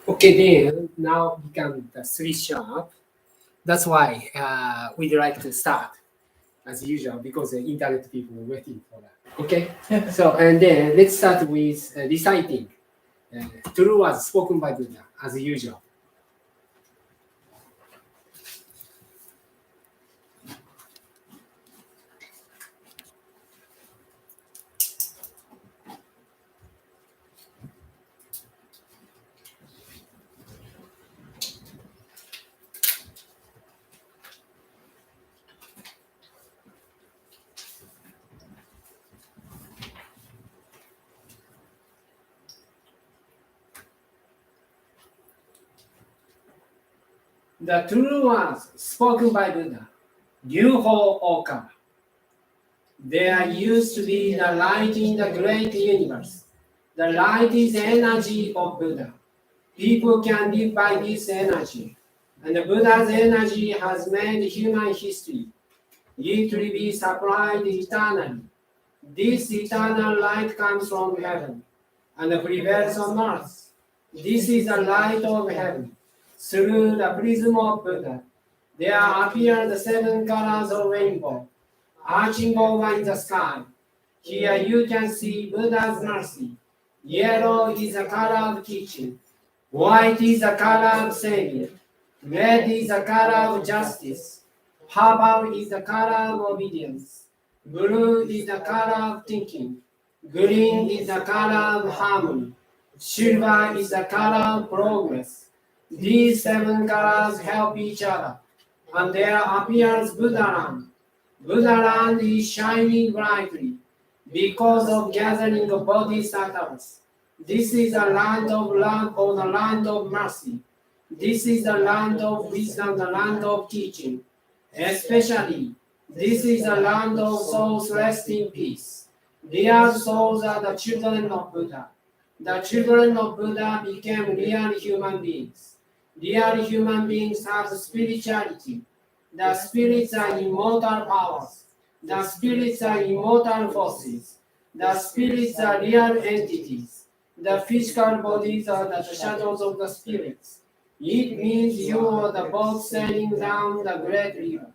Okay, then now become the 3 sharp. That's why we'd like to start as usual because the internet people are waiting for that. Okay, so and then let's start with reciting true words spoken by Buddha as usual. The true words spoken by Buddha, Ryuho Oka. There used to be the light in the great universe. The light is the energy of Buddha. People can live by this energy. And the Buddha's energy has made human history. It will be supplied eternally. This eternal light comes from heaven and prevails on earth. This is the light of heaven. Through the prism of Buddha, there appear the 7 colors of rainbow, arching over in the sky. Here you can see Buddha's mercy. Yellow is the color of teaching. White is the color of Savior. Red is the color of justice. Purple is the color of obedience. Blue is the color of thinking. Green is the color of harmony. Silver is the color of progress. These 7 colors help each other. And there appears Buddhaland. Buddhaland is shining brightly because of gathering of bodhisattvas. This is the land of love or the land of mercy. This is the land of wisdom, the land of teaching. Especially, this is the land of souls rest in peace. Real souls are the children of Buddha. The children of Buddha became real human beings. Real human beings have spirituality. The spirits are immortal powers. The spirits are immortal forces. The spirits are real entities. The physical bodies are the shadows of the spirits. It means you are the boat sailing down the great river.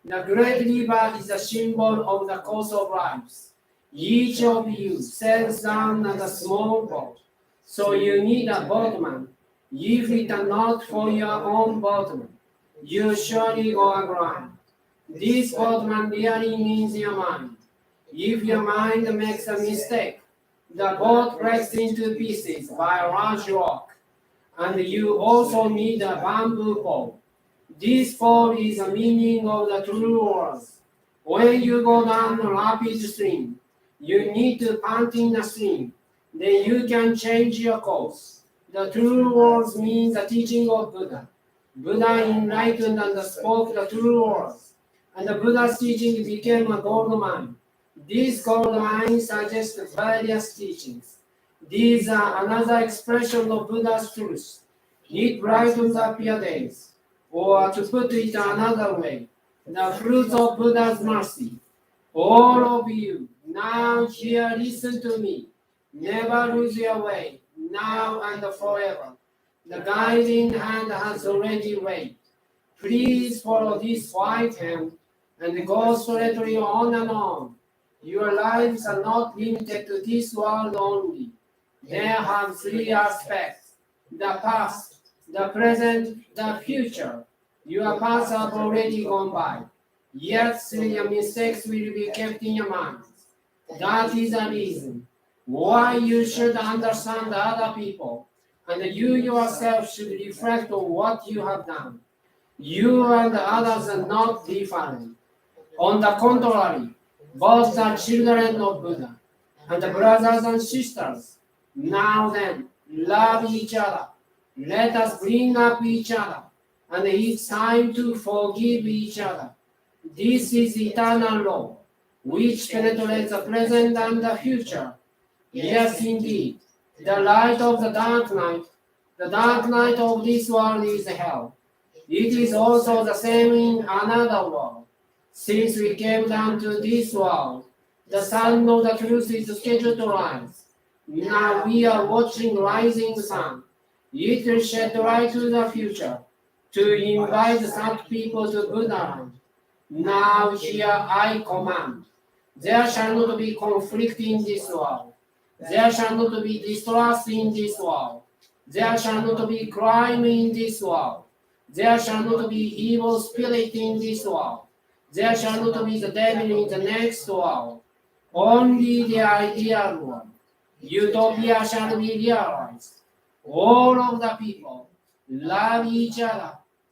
The great river is a symbol of the course of lives. Each of you sails down as a small boat, so you need a boatman. If it are not for your own boatman, you surely go aground. This boatman really means your mind. If your mind makes a mistake, the boat breaks into pieces by a large rock, and you also need a bamboo pole. This pole is the meaning of the true words. When you go down a rapid stream, you need to pant in the stream. Then you can change your course. The true words means the teaching of Buddha. Buddha enlightened and spoke the true words, and the Buddha's teaching became a gold mine. This gold mine suggests various teachings. These are another expression of Buddha's truth. It brightens up your days. Or to put it another way, the fruits of Buddha's mercy. All of you, now here listen to me. Never lose your way, now and forever. The guiding hand has already waved. Please follow this white hand and go straightly on and on. Your lives are not limited to this world only. They have three aspects: the past, the present, the future. Your paths have already gone by. Yet your mistakes will be kept in your mind. That is the reason why you should understand other people, and you yourself should reflect on what you have done. You and others are not different. On the contrary, both are children of Buddha, and brothers and sisters. Now then, love each other. Let us bring up each other, and it's time to forgive each other. This is eternal law, which penetrates the present and the future. Yes, indeed, the light of the dark night of this world is hell. It is also the same in another world. Since we came down to this world, the sun of the truth is scheduled to rise. Now we are watching rising sun. It will shed light to the future, to invite sad people to Buddha. Now here I command. There shall not be conflict in this world. There shall not be distrust in this world. There shall not be crime in this world. There shall not be evil spirit in this world. There shall not be the devil in the next world. Only the ideal one. Utopia shall be realized. All of the people love each other,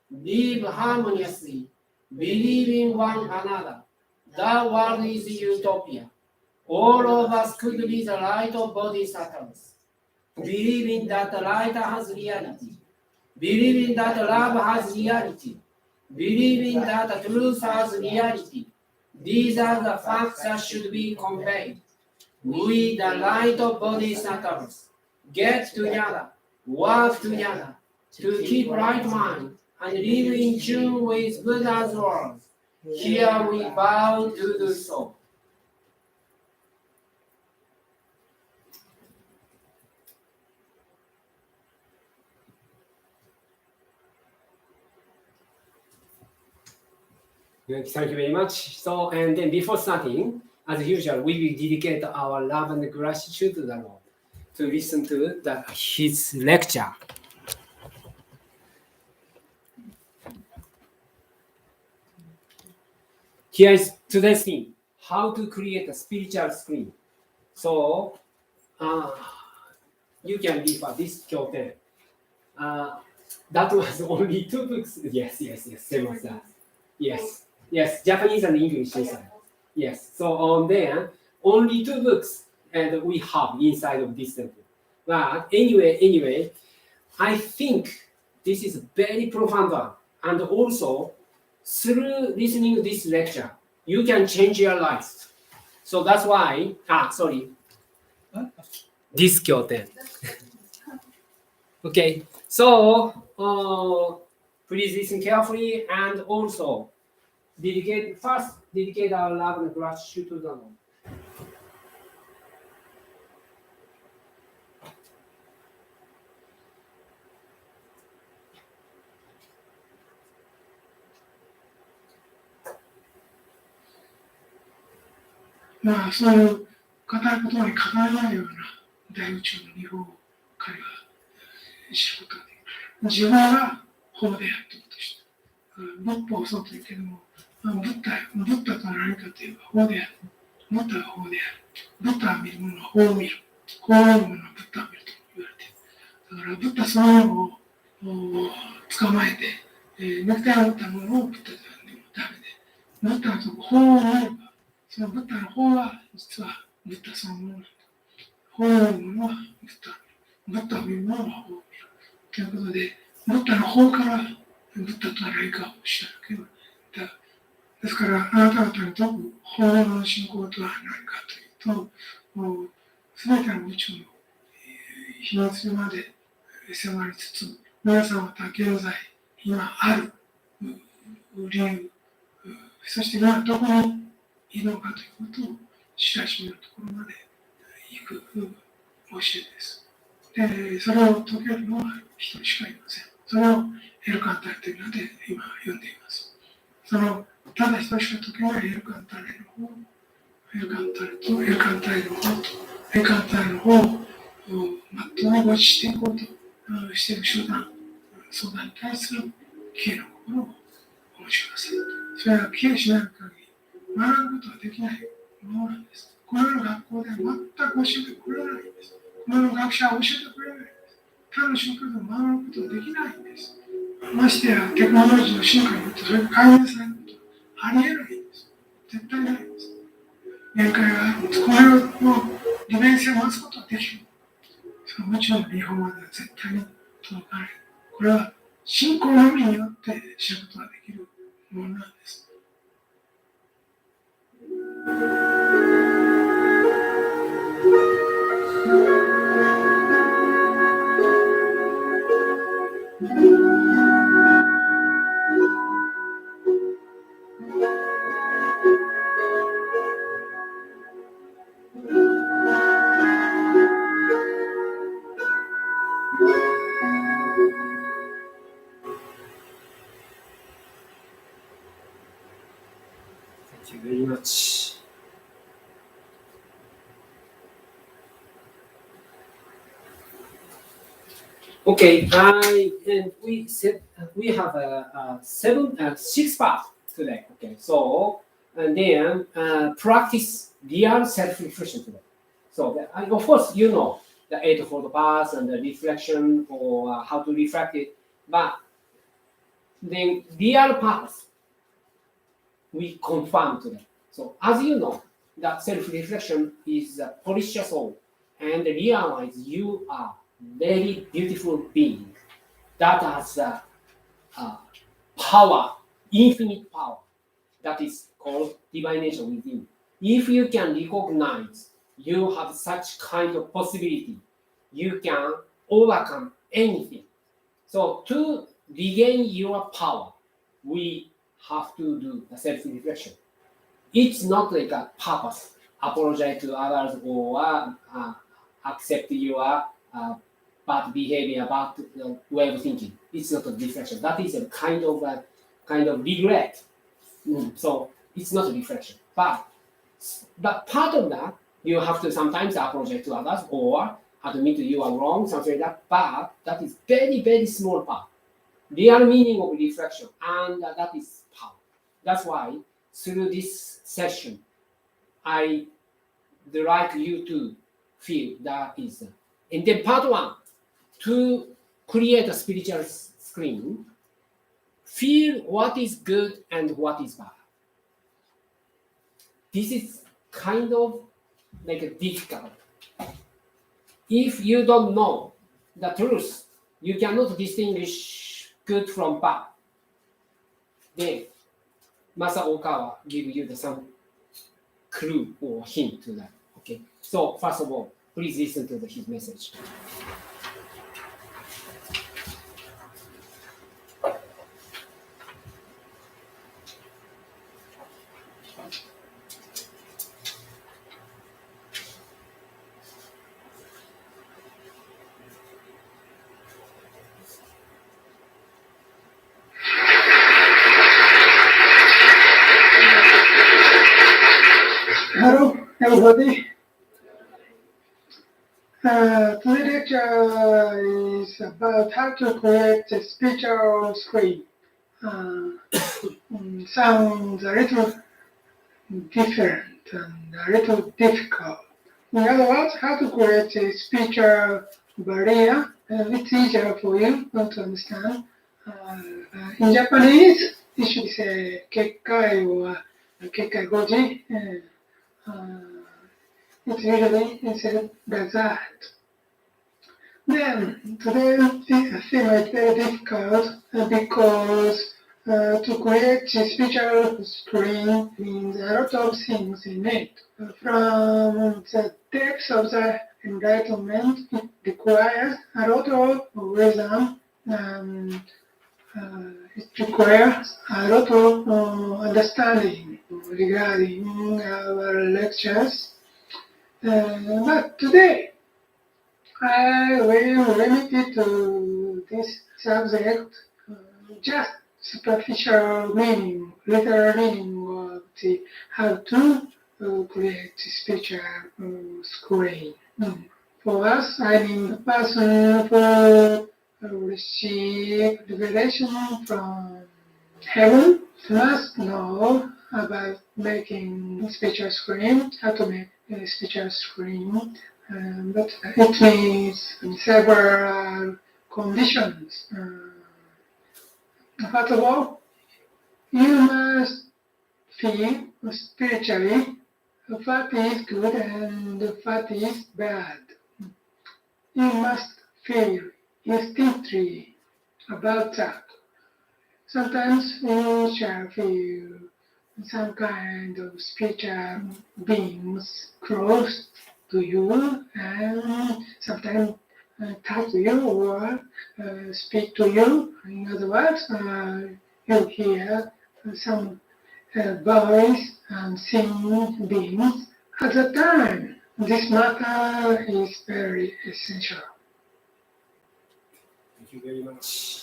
live harmoniously, believe in one another. The world is utopia. All of us could be the light of bodhisattvas, believing that the light has reality, believing that love has reality, believing that the truth has reality. These are the facts that should be conveyed. We, the light of bodhisattvas, get together, work together to keep right mind and live in tune with Buddha's words. Here we bow to do so. Thank you very much. So, and then before starting, as usual, we will dedicate our love and gratitude to the Lord to listen to his lecture. Here is today's theme: how to create a spiritual screen. So, you can refer this kyoten. That was only 2 books. Yes, same as that. Yes, Japanese and English inside. Yes, so on there, only 2 books and we have inside of this temple. But anyway, I think this is a very profound one. And also, through listening to this lecture, you can change your life. So that's why, this kyoten. Okay, so please listen carefully, and also dedicate our love and gratitude to the Lord. まあ、そういう語ることに語らないような大宇宙の日本を彼は知ることができる。自分は法であるということでした。仏法をそうと言うけども、ブッダとは何かといえば法である。ブッダは法である。ブッダは見るものは法を見る。法を見るものはブッダを見ると言われている。だからブッダそのものを捕まえて、ネクタイを打ったものをブッダではダメで、ブッダの法を見れば、そのブッダの法は実はブッダそのものなんだ。法を見るものはブッダを見るものは法を見る。ということで、ブッダの方からブッダとは何かを知らなければならない。ですから、あなた方に説く法の信仰とは何かというと、すべての宇宙の秘密まで迫りつつ、皆さん方現在、今ある理由、そして今どこにいるのかということを知らしめるところまで行く教えです。で、それを解けるのは一人しかいません。それをエルカンタレというので今読んでいます。そのただ一人しか解けないエルカンタレの方、エルカンタレとエルカンタレの方と、エルカンタレの方をまっとうにご一していこうとしている集団、相談に対する敬意の心をお持ちください。それは敬意しない限り学ぶことはできないものなんです。このような学校では全く教えてくれないんです。このような学者は教えてくれないんです。他の宗教でも学ぶことはできないんです。ましてやテクノロジーの進化によってそれが解明されることはありえないんです。絶対ないんです。限界があるんです。このような利便性を持つことはできる。そのもちろん日本までは絶対に届かない。これは信仰のみによって知ることができるものなんです。Thank you very much. Okay, and we have six parts today. Okay, so and then practice real self-reflection today. So of course you know the eightfold path and the reflection or how to reflect it, but the real path we confirm today. So as you know, that self-reflection is a polish your soul and realize you are very beautiful being that has power, infinite power, that is called divine nature within. If you can recognize you have such kind of possibility, you can overcome anything. So to regain your power, we have to do the self-reflection. It's not like a purpose, apologize to others or accept your bad behavior, bad way of thinking. It's not a reflection. That is a kind of regret. So it's not a reflection. But part of that, you have to sometimes apologize to others or admit you are wrong, something like that. But that is very, very small part. Real meaning of reflection, and that is power. That's why through this session, I would like you to feel that is. And then part one, to create a spiritual screen, feel what is good and what is bad. This is kind of like difficult. If you don't know the truth, you cannot distinguish good from bad. Then Master Okawa give you some clue or hint to that. Okay. So first of all, please listen to his message. everybody. Today's lecture is about how to create a spiritual screen. Sounds a little different and a little difficult. In other words, how to create a spiritual barrier. It's easier for you to understand. In Japanese, it should say kekkai or kekkai goji. It's usually said like that. Then today this thing is very difficult because to create a spiritual screen means a lot of things in it. From the depths of the enlightenment, it requires a lot of wisdom. It requires a lot of understanding regarding our lectures. But today, I will limit it to this subject, just superficial meaning, literal meaning of the how to create spiritual screen. For us, I mean the person who receive revelation from heaven must know about making spiritual screen, how to make a spiritual screen. But it needs several conditions. First of all, you must feel spiritually what is good and what is bad. You must feel instinctively about that. Sometimes you shall feel some kind of spiritual beings close to you and sometimes talk to you or speak to you. In other words, you hear some voice and seeing beings at the time. This matter is very essential. Thank you very much.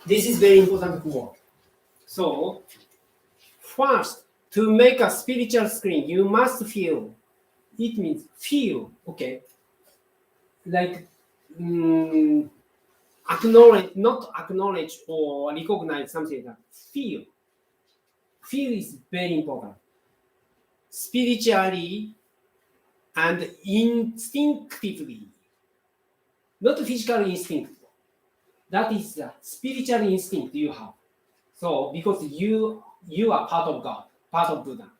This is very important word. So, first, to make a spiritual screen, you must feel. It means feel, okay? Like acknowledge, not acknowledge or recognize something like that. Feel. Feel is very important. Spiritually and instinctively, not physical instinct. That is the spiritual instinct you have. So because you are part of God, part of Buddha.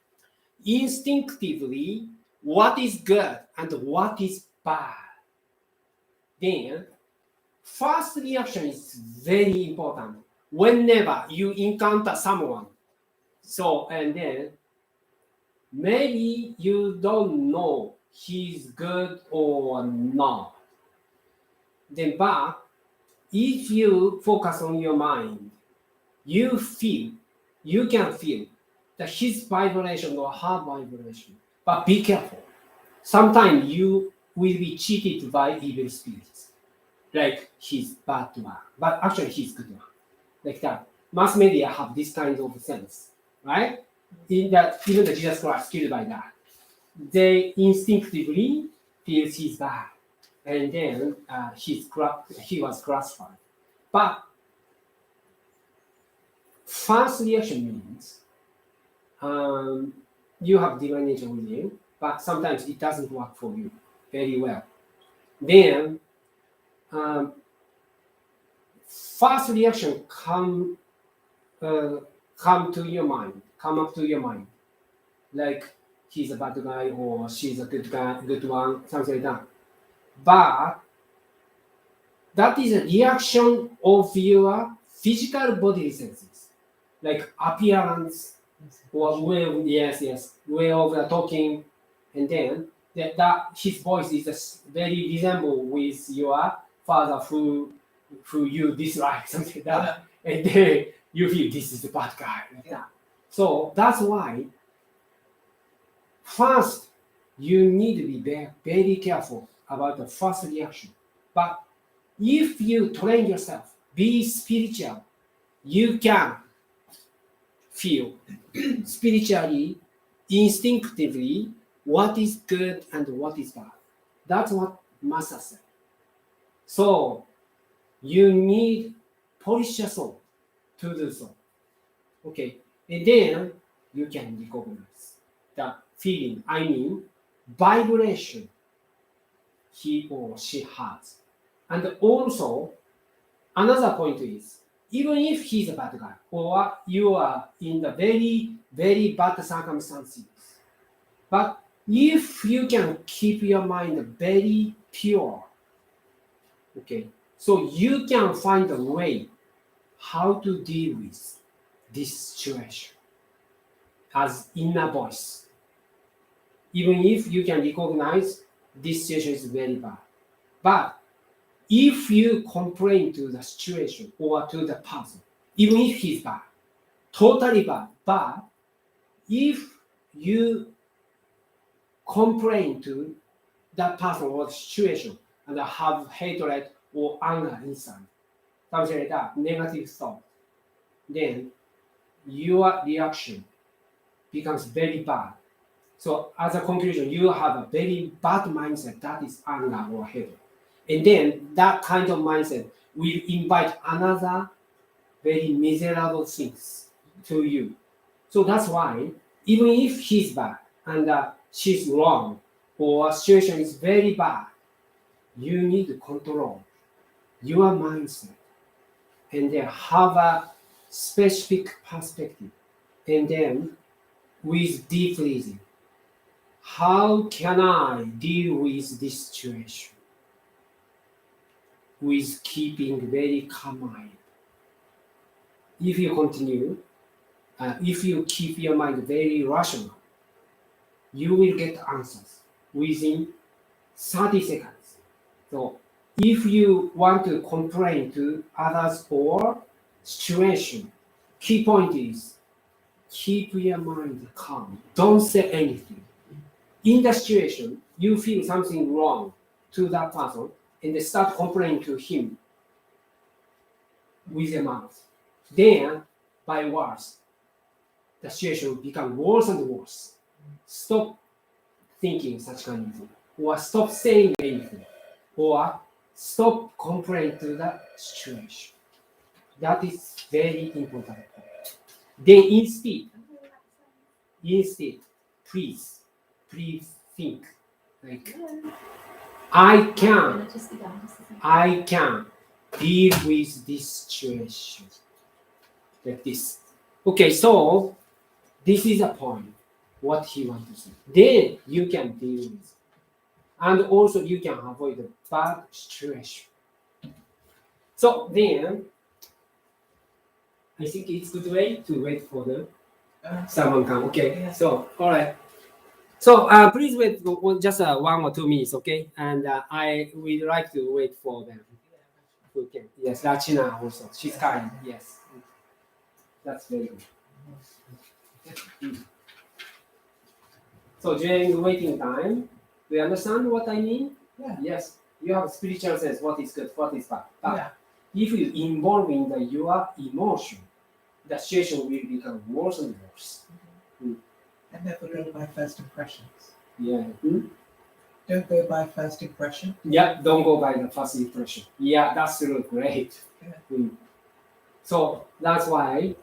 Instinctively, what is good and what is bad. Then, first reaction is very important whenever you encounter someone. So, and then maybe you don't know he's good or not. Then, but if you focus on your mind, you can feel that his vibration or her vibration. But be careful. Sometimes you will be cheated by evil spirits. Like he's bad one, but actually he's good one. Like that. Mass media have this kind of sense, right? In that, even the Jesus Christ killed by that. They instinctively feel he's bad. And then he was classified. But first reaction means you have divine nature with you, but sometimes it doesn't work for you very well. Then first reaction come to your mind, come up to your mind, like he's a bad guy or she's a good guy, good one, something like that. But that is a reaction of your physical bodily senses, like appearance or way of talking, and then that his voice is very resemble with your father who you dislike, something like that, and then you feel this is the bad guy, like that. So that's why first you need to be very careful about the first reaction. But if you train yourself, be spiritual, you can feel spiritually, instinctively, what is good and what is bad. That's what Master said. So you need polish your soul to do so. Okay, and then you can recognize the feeling, I mean, vibration he or she has. And also, another point is, even if he's a bad guy, or you are in the very, very bad circumstances, but if you can keep your mind very pure, okay, so you can find a way how to deal with this situation as inner voice. Even if you can recognize this situation is very bad. But if you complain to the situation or to the person, even if he's bad, totally bad, but if you complain to that person or the situation and have hatred or anger inside, something like that, negative thought, then your reaction becomes very bad. So as a conclusion, you have a very bad mindset that is anger or hatred. And then that kind of mindset will invite another very miserable things to you. So that's why even if he's bad and she's wrong or situation is very bad, you need to control your mindset and then have a specific perspective. And then with deep reasoning, how can I deal with this situation? With keeping very calm mind. If you continue, if you keep your mind very rational, you will get answers within 30 seconds. So if you want to complain to others or situation, key point is keep your mind calm. Don't say anything. In the situation, you feel something wrong to that person and they start complaining to him with your mouth. Then, by words, the situation will become worse and worse. Stop thinking such kind of thing, or stop saying anything, or stop complaining to the situation. That is very important. Then instead, please think like I can deal with this situation like this. Okay, so this is a point what he wants to say. Then you can deal with it. And also you can avoid the bad situation. So then I think it's good way to wait for the someone come. Okay, Yeah. so all right. So please wait for just 1 or 2 minutes, okay? And I would like to wait for them. Okay. Yes, Lachina also. She's kind. Yes, that's very good. So during the waiting time, do you understand what I mean? Yeah. Yes. You have spiritual sense. What is good? What is bad? But Yeah. if you involve in your emotion, the situation will become worse and worse. And never go by first impressions. Yeah. Don't go by first impression. Yeah, don't go by the first impression. Yeah, that's really great. Yeah. So that's why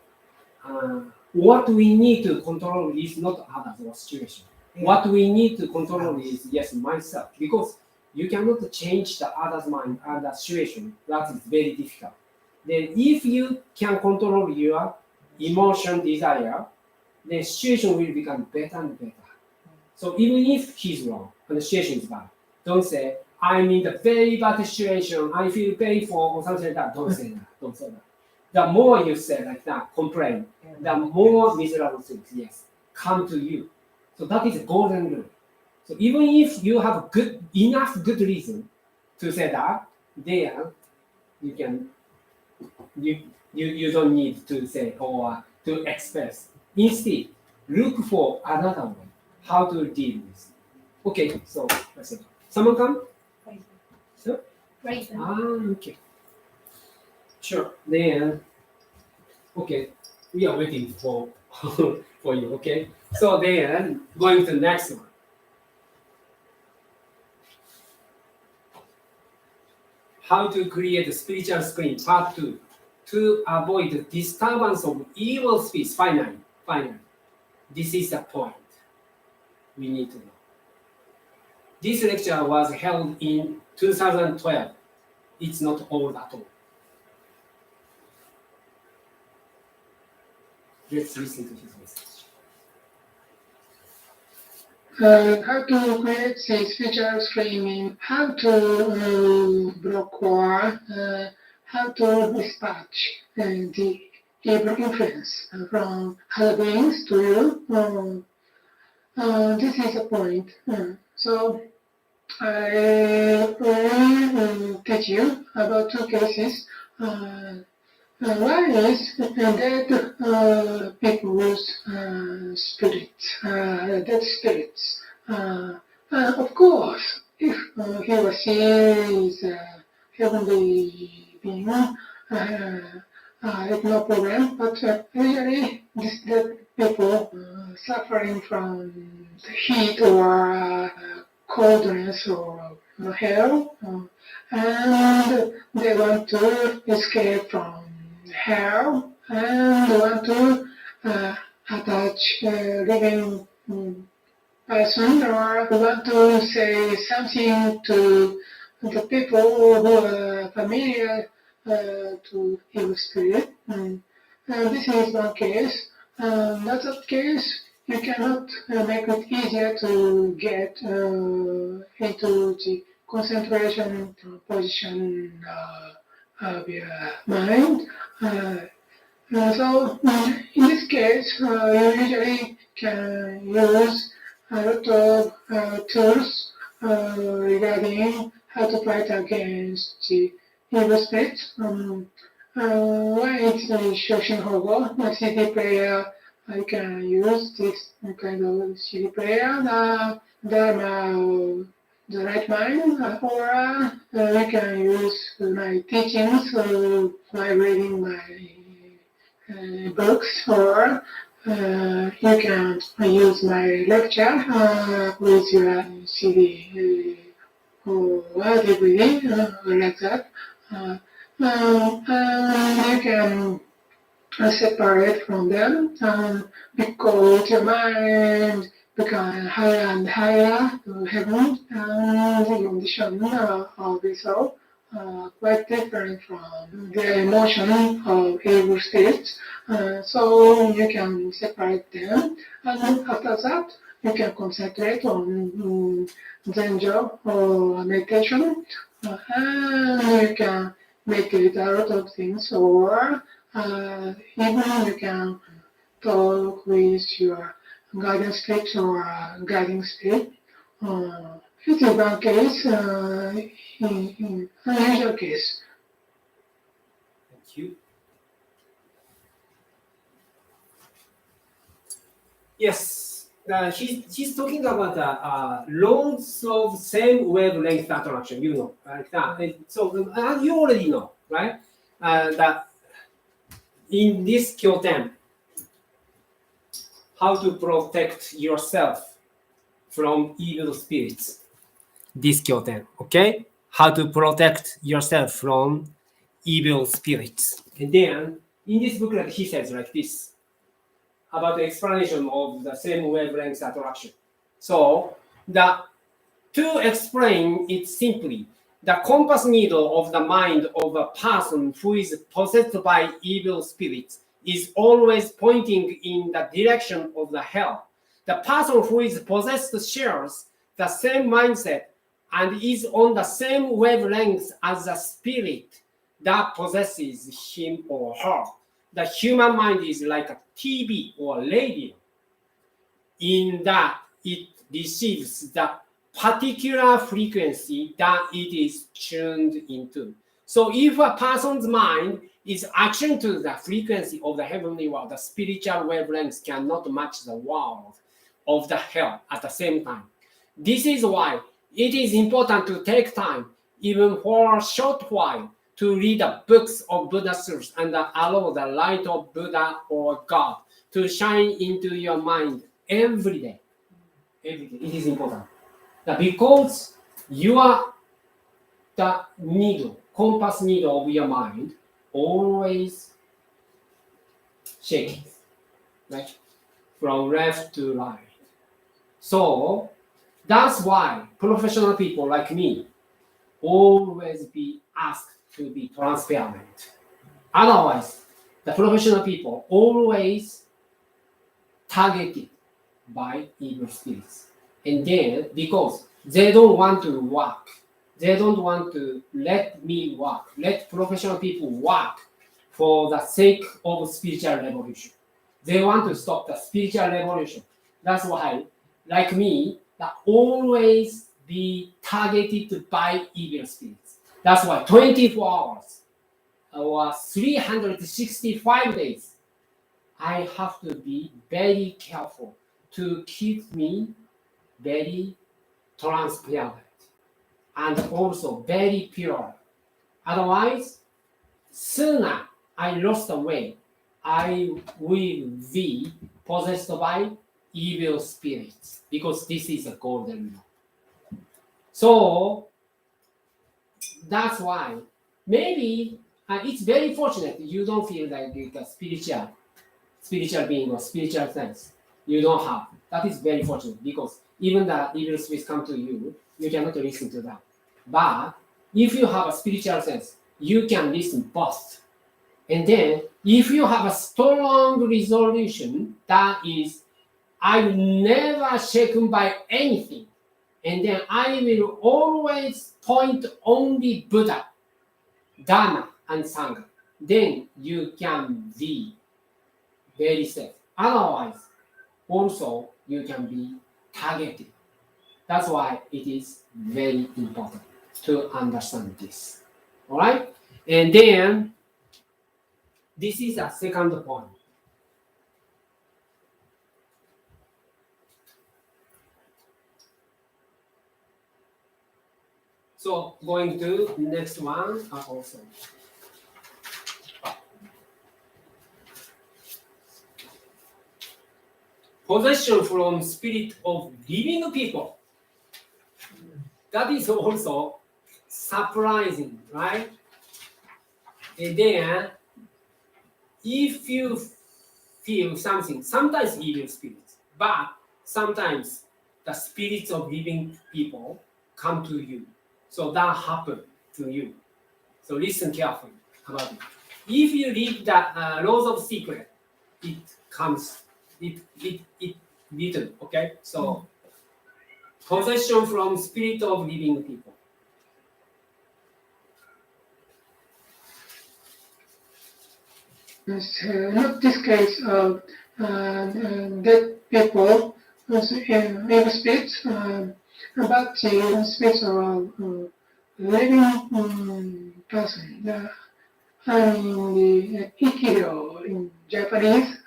what we need to control is not others or situation. Yeah. What we need to control is yes myself, because you cannot change the other's mind and the situation. That is very difficult. Then if you can control your emotion desire, the situation will become better and better. So even if he's wrong and the situation is bad, don't say, I'm in the very bad situation, I feel painful or something like that. Don't say that. Don't say that. The more you say like that, complain, the more miserable things, yes, come to you. So that is a golden rule. So even if you have enough good reason to say that, then you can you don't need to say or to express. Instead, look for another way how to deal with. Okay, so let's see. Someone come? Sure. Right. Okay. Sure. Then, okay, we are waiting for for you. Okay. So then, going to the next one. How to create a spiritual screen, part 2, to avoid the disturbance of evil spirits. Finally, this is the point we need to know. This lecture was held in 2012. It's not old at all. Let's listen to his message. How to create a spiritual screening, how to block war, how to dispatch the evil influence from other beings to you. This is the point. So I will teach you about 2 cases. One is dead people's spirits, dead spirits. Of course, if he or she is a heavenly being, it's no problem. But usually, these dead people suffering from the heat or coldness or hell, and they want to escape from hell and want to attach a living person or want to say something to the people who are familiar to evil spirit. This is one case. Another case, you cannot make it easier to get into the concentration position of your mind. So in this case, you usually can use a lot of tools regarding how to fight against the evil spirits. One is the Shoshin Hogo, a CD player. I can use this kind of CD player. The right mind, or I can use my teachings by reading my books, or you can use my lecture with your CD or DVD like that. You can separate from them because your mind become higher and higher to heaven, and the condition of the soul quite different from the emotion of evil spirits. So you can separate them, and after that you can concentrate on Zenjo or meditation, and you can meditate a lot of things, or even you can talk with your guidance spirit or guiding spirit. It's a one case, unusual case. Thank you. Yes, he's talking about loads of same wavelength attraction, like that. So you already know, right? That in this Kyoten, how to protect yourself from evil spirits. This Kyoten, okay? How to protect yourself from evil spirits. And then, in this booklet, he says like this, about the explanation of the same wavelength attraction. So, to explain it simply, the compass needle of the mind of a person who is possessed by evil spirits is always pointing in the direction of the hell. The person who is possessed shares the same mindset and is on the same wavelength as the spirit that possesses him or her. The human mind is like a TV or radio, in that it receives the particular frequency that it is tuned into. So if a person's mind is attuned to the frequency of the heavenly world, the spiritual wavelengths cannot match the world of the hell at the same time. This is why it is important to take time, even for a short while, to read the books of Buddha's truth and allow the light of Buddha or God to shine into your mind every day. Every day. It is important. Because you are the needle, compass needle of your mind, always shaking, right? From left to right. So that's why professional people like me always be asked to be transparent. Otherwise, the professional people always targeted by evil spirits. And then, because they don't want to work, they don't want to let me work, let professional people work for the sake of spiritual revolution. They want to stop the spiritual revolution. That's why, like me, that always be targeted by evil spirits. That's why 24 hours or 365 days, I have to be very careful to keep me very transparent and also very pure. Otherwise, sooner I lost the way, I will be possessed by evil spirits, because this is a golden law. So that's why maybe it's very fortunate you don't feel like a spiritual being or spiritual sense. You don't have. That is very fortunate, because even the evil spirits come to you, you cannot listen to them. But if you have a spiritual sense, you can listen both. And then, if you have a strong resolution, that is, I'm never shaken by anything, and then I will always point only Buddha, Dharma, and Sangha, then you can be very safe. Otherwise, also you can be targeted. That's why it is very important to understand this. All right? And then, this is a second point. So going to next one also. Possession from spirit of living people. That is also surprising, right? And then, if you feel something, sometimes evil spirits, but sometimes the spirits of living people come to you. So that happened to you. So listen carefully about it. If you read the laws of secret, it comes, it written, okay? So possession from spirit of living people. Not this case of dead people, evil spirits, but the spirits of living person. The Ikiro in Japanese,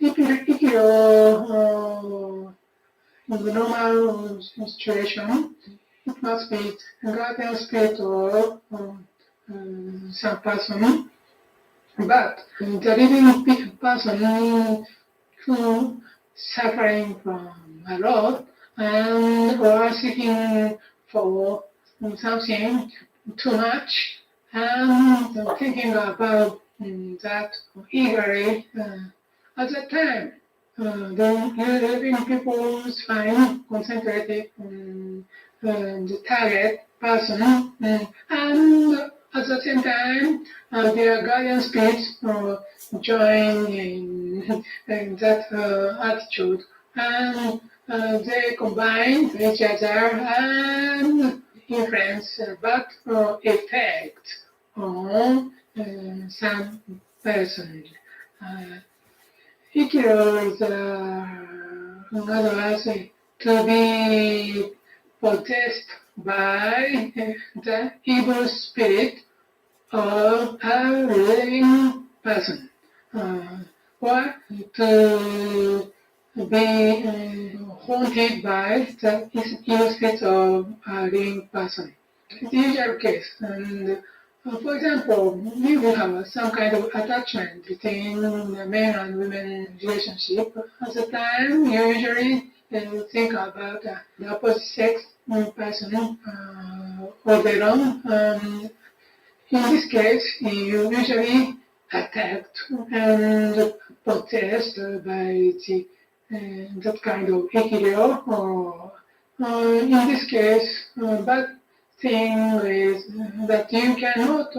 Ikiro in the normal situation, it must be a guardian spirit or some person. But the living person who suffering from a lot and or seeking for something too much and thinking about that eagerly at that time, the living people's mind concentrated on the target person and at the same time, their guardian spirits join in that attitude, and they combine with each other and influence bad effect on some person. Ikiro is, in other words, to be possessed by the evil spirit of a living person, or to be haunted by the evil spirits of a living person. It's the usual case. And for example, we will have some kind of attachment between the men and women relationship. At the time, you usually think about the opposite sex person all day long. In this case, you usually attacked and possessed by that kind of ikiryo. Or, in this case, bad thing is that you cannot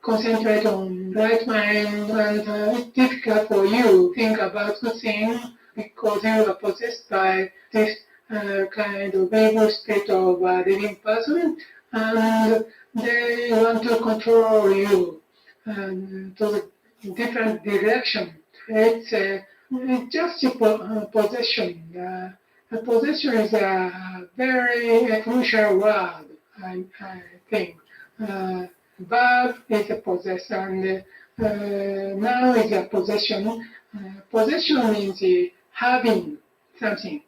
concentrate on right mind, and it's difficult for you to think about the thing because you are possessed by this kind of evil state of a living person, and they want to control you to the different direction. It's just a possession. Possession is a very crucial word, I think. Verb is a possession, and noun is a possession. Possession means having something,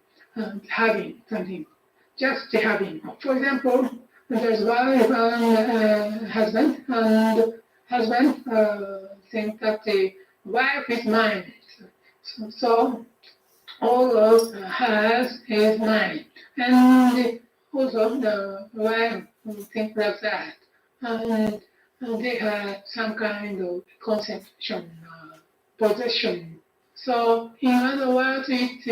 just having. For example, there's wife and husband, and husband thinks that the wife is mine. So all of has is mine. And also the wife think like that. And they have some kind of conception, possession. So in other words, it's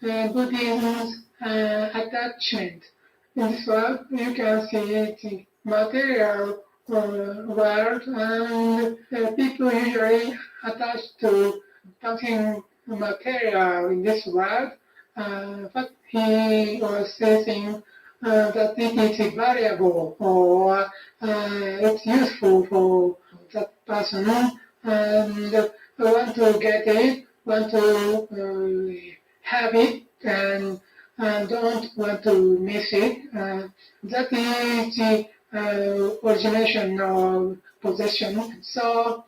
Buddhism's attachment. In this world, you can see the material world, and people usually attach to something material in this world, but he was saying that it is valuable or it's useful for that person, and want to get it, want to have it, and don't want to miss it. That is the origination of possession. So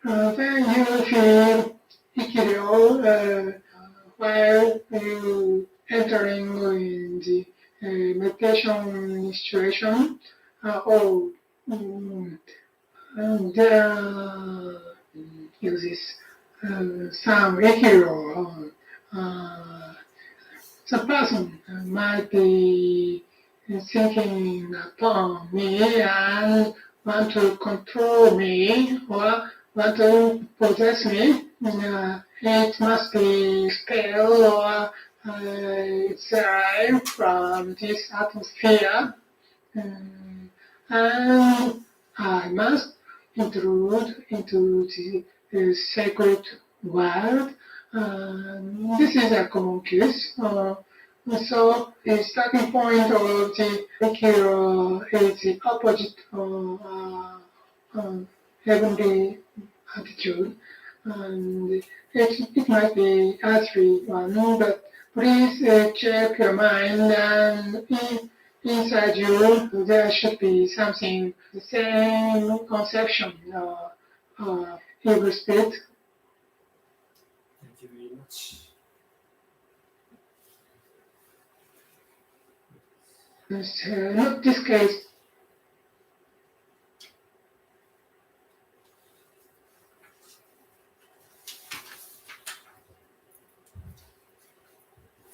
when you feel ikiryo while you entering in the meditation situation, there uses some ikiryo. The person might be thinking upon me and want to control me or want to possess me. It must be spell or it's derived from this atmosphere. And I must intrude into the sacred world. This is a common case. So the starting point of the ikiryo is the opposite of heavenly attitude, and it might be earthly one, but please check your mind, and inside you there should be something, the same conception of evil spirit. Thank you very much. Not this case.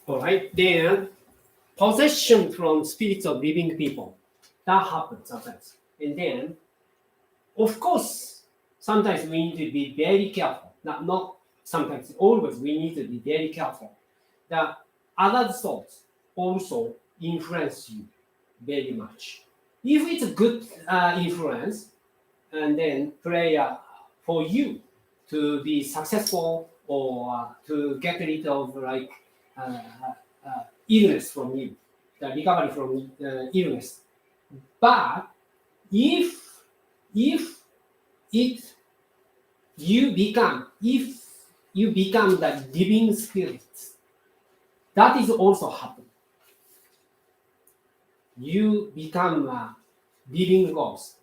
All right, then possession from spirits of living people. That happens sometimes. And then, of course, sometimes we need to be very careful. Not sometimes, always we need to be very careful. The other thoughts also influence you very much. If it's a good influence, and then prayer for you to be successful or to get rid of like illness from you, the recovery from illness. But if you become the living spirits, that is also happen. You become a living ghost,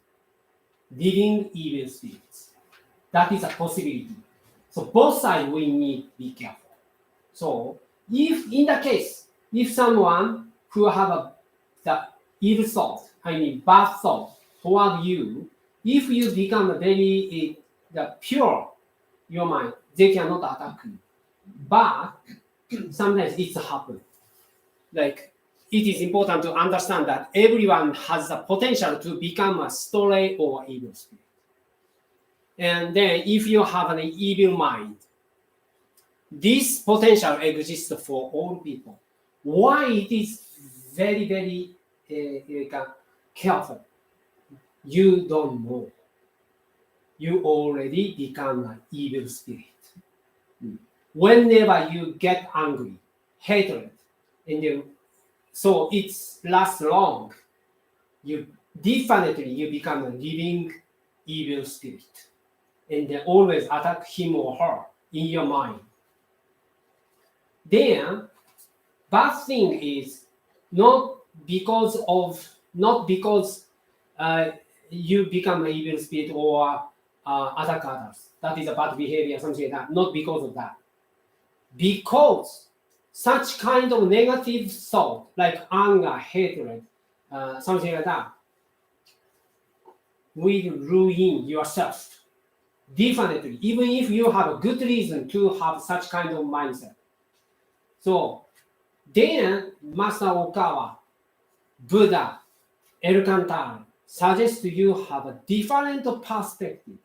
living evil spirits. That is a possibility. So both sides we need to be careful. So, if in the case, if someone who have the evil thought, I mean bad thought toward you, if you become very the pure your mind, they cannot attack you. But sometimes it's happen. Like it is important to understand that everyone has the potential to become a stray or evil spirit. And then if you have an evil mind, this potential exists for all people. Why it is very, very careful? You don't know. You already become an evil spirit. Whenever you get angry, hatred, and so it lasts long, you definitely you become a living evil spirit, and then always attack him or her in your mind. Then, bad thing is not because you become an evil spirit or attack others. That is a bad behavior, something like that. Not because of that. Because such kind of negative thought, like anger, hatred, something like that, will ruin yourself. Definitely, even if you have a good reason to have such kind of mindset. So then Master Okawa, Buddha, Elkantar suggest you have a different perspective.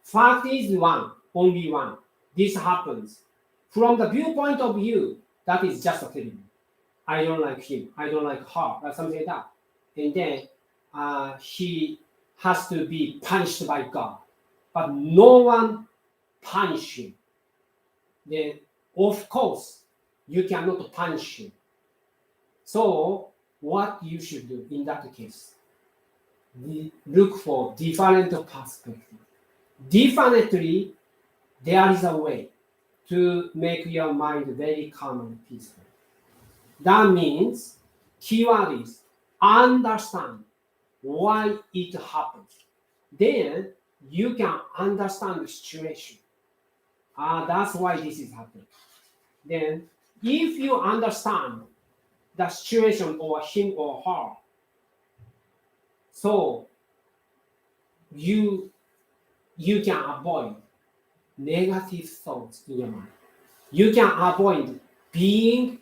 Fact is one, only one. This happens. From the viewpoint of view, that is just a feeling. I don't like him, I don't like her, or something like that. And then he has to be punished by God. But no one punish him. Then, of course, you cannot punish him. So, what you should do in that case? Look for different perspective. Definitely, there is a way to make your mind very calm and peaceful. That means, keyword is understand why it happens. Then you can understand the situation. That's why this is happening. Then, if you understand the situation or him or her, so you can avoid negative thoughts in your mind. You can avoid being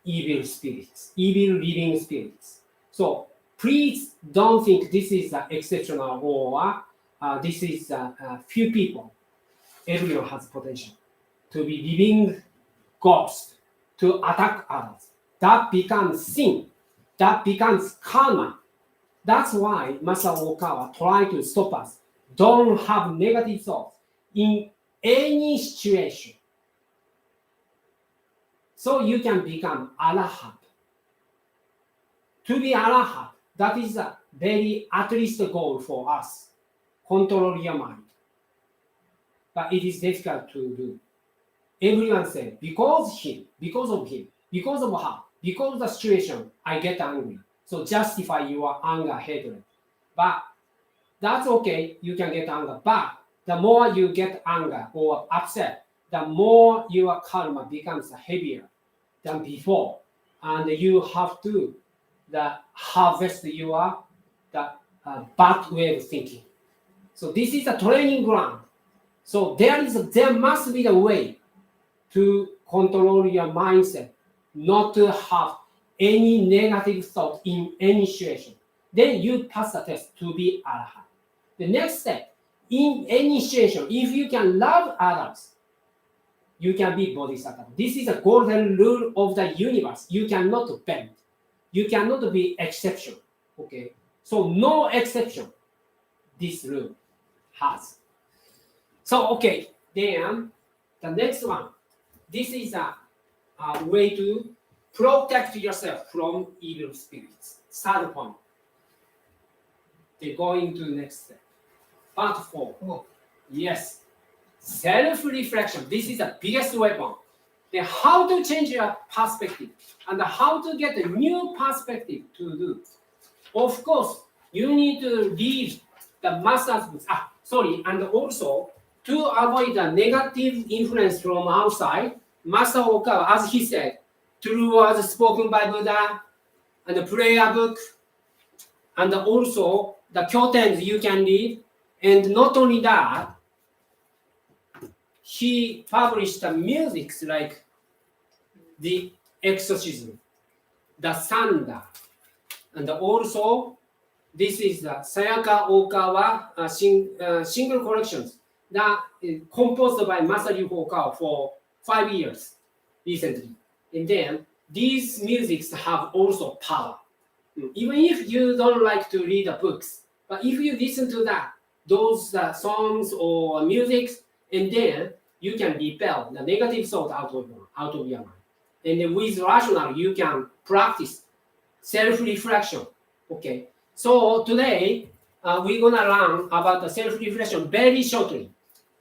evil spirits, evil living spirits. So please don't think this is exceptional or this is few people. Everyone has potential to be living ghosts, to attack others. That becomes sin. That becomes karma. That's why Master Okawa tried to stop us. Don't have negative thoughts in any situation. So you can become Arahant. To be Arahant, that is a very at least goal for us. Control your mind. But it is difficult to do. Everyone says, because of him, because of her, because of the situation, I get angry. So justify your anger, hatred. But that's okay, you can get anger. But the more you get anger or upset, the more your karma becomes heavier than before. And you have to harvest your bad way of thinking. So this is a training ground. So there must be a way to control your mindset, not to have any negative thought in any situation. Then you pass the test to be Arahant. The next step, in any situation, if you can love others, you can be Bodhisattva. This is a golden rule of the universe. You cannot bend. You cannot be exception. Okay? So no exception this rule has. So okay, then the next one. This is a way to protect yourself from evil spirits. Third point. They go into the next step. Part 4. Oh. Yes. Self-reflection. This is the biggest weapon. Then how to change your perspective and how to get a new perspective to do. Of course, you need to read the master's books. And also to avoid the negative influence from outside, Master Okawa, as he said, true words spoken by Buddha, and the prayer book, and also the curtains you can read. And not only that, he published the music like the exorcism, the thunder, and also this is the Sayaka Okawa single collections that is composed by Masaru Okawa for 5 years recently. And then these musics have also power. Even if you don't like to read the books, but if you listen to that, those songs or music, and then you can repel the negative thought out of your mind. And then with rational, you can practice self-reflection. Okay. So today we're gonna learn about the self-reflection very shortly,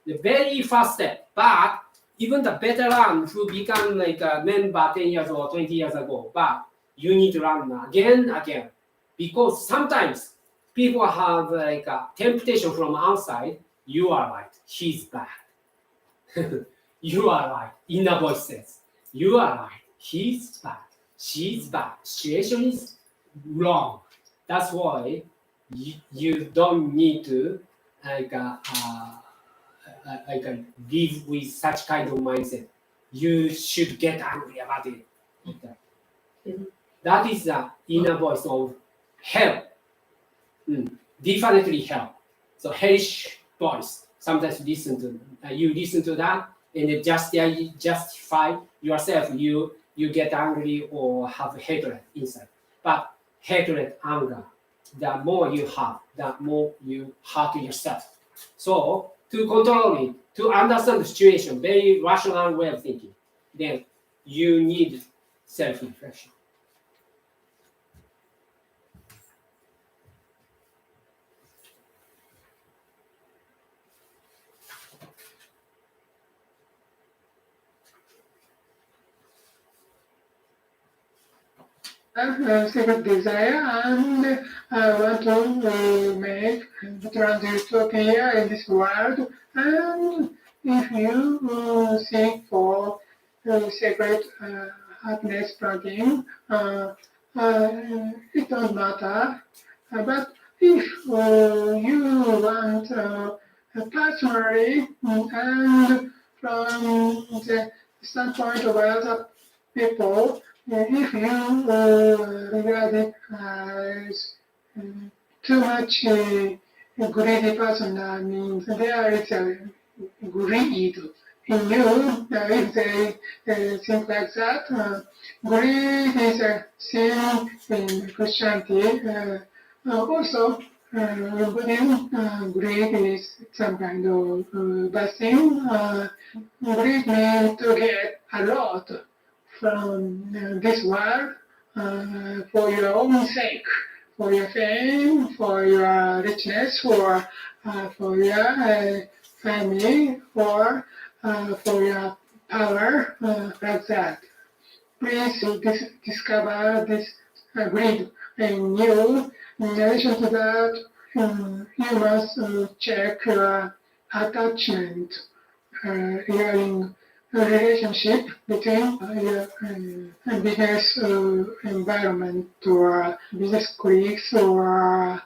the very first step. But even the veteran who become like a member 10 years or 20 years ago, but you need to learn again, because sometimes people have like a temptation from outside. You are right, he's bad. You are right, inner voice says. You are right, he's bad, she's bad, situation is wrong. That's why you don't need to like live with such kind of mindset. You should get angry about it. That is the inner voice of hell. Definitely hell. So hellish voice. Sometimes you listen to that and justify yourself. You get angry or have hatred inside. But hatred, anger, the more you have, the more you hurt yourself. So to control it, to understand the situation, very rational way of thinking, then you need self-reflection. Secret desire, and I want to make utopia in this world. And if you seek for secret happiness plugin, it don't matter. But if you want personally and from the standpoint of other people, if you regard it as too much greedy person, that means there is a greed in you. If they think like that, greed is a sin in Christianity. Also, Buddhism, greed is some kind of bad thing. Greed means to get a lot from this world for your own sake, for your fame, for your richness, for your family, for your power, like that. Please discover this greed in you. In addition to that, you must check your attachment regarding a relationship between your business environment or business colleagues or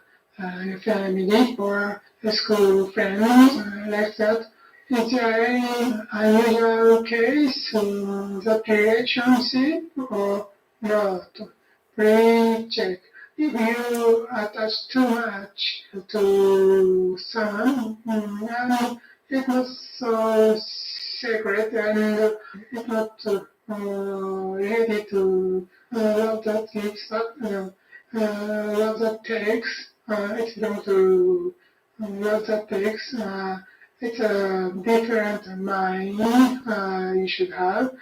your family or school friends like that. Is there any unusual case in that relationship or not? Please check. If you attach too much to someone, and it's not so secret and it's not related to love that takes love that takes. It's going to love that takes. It's a different mind you should have.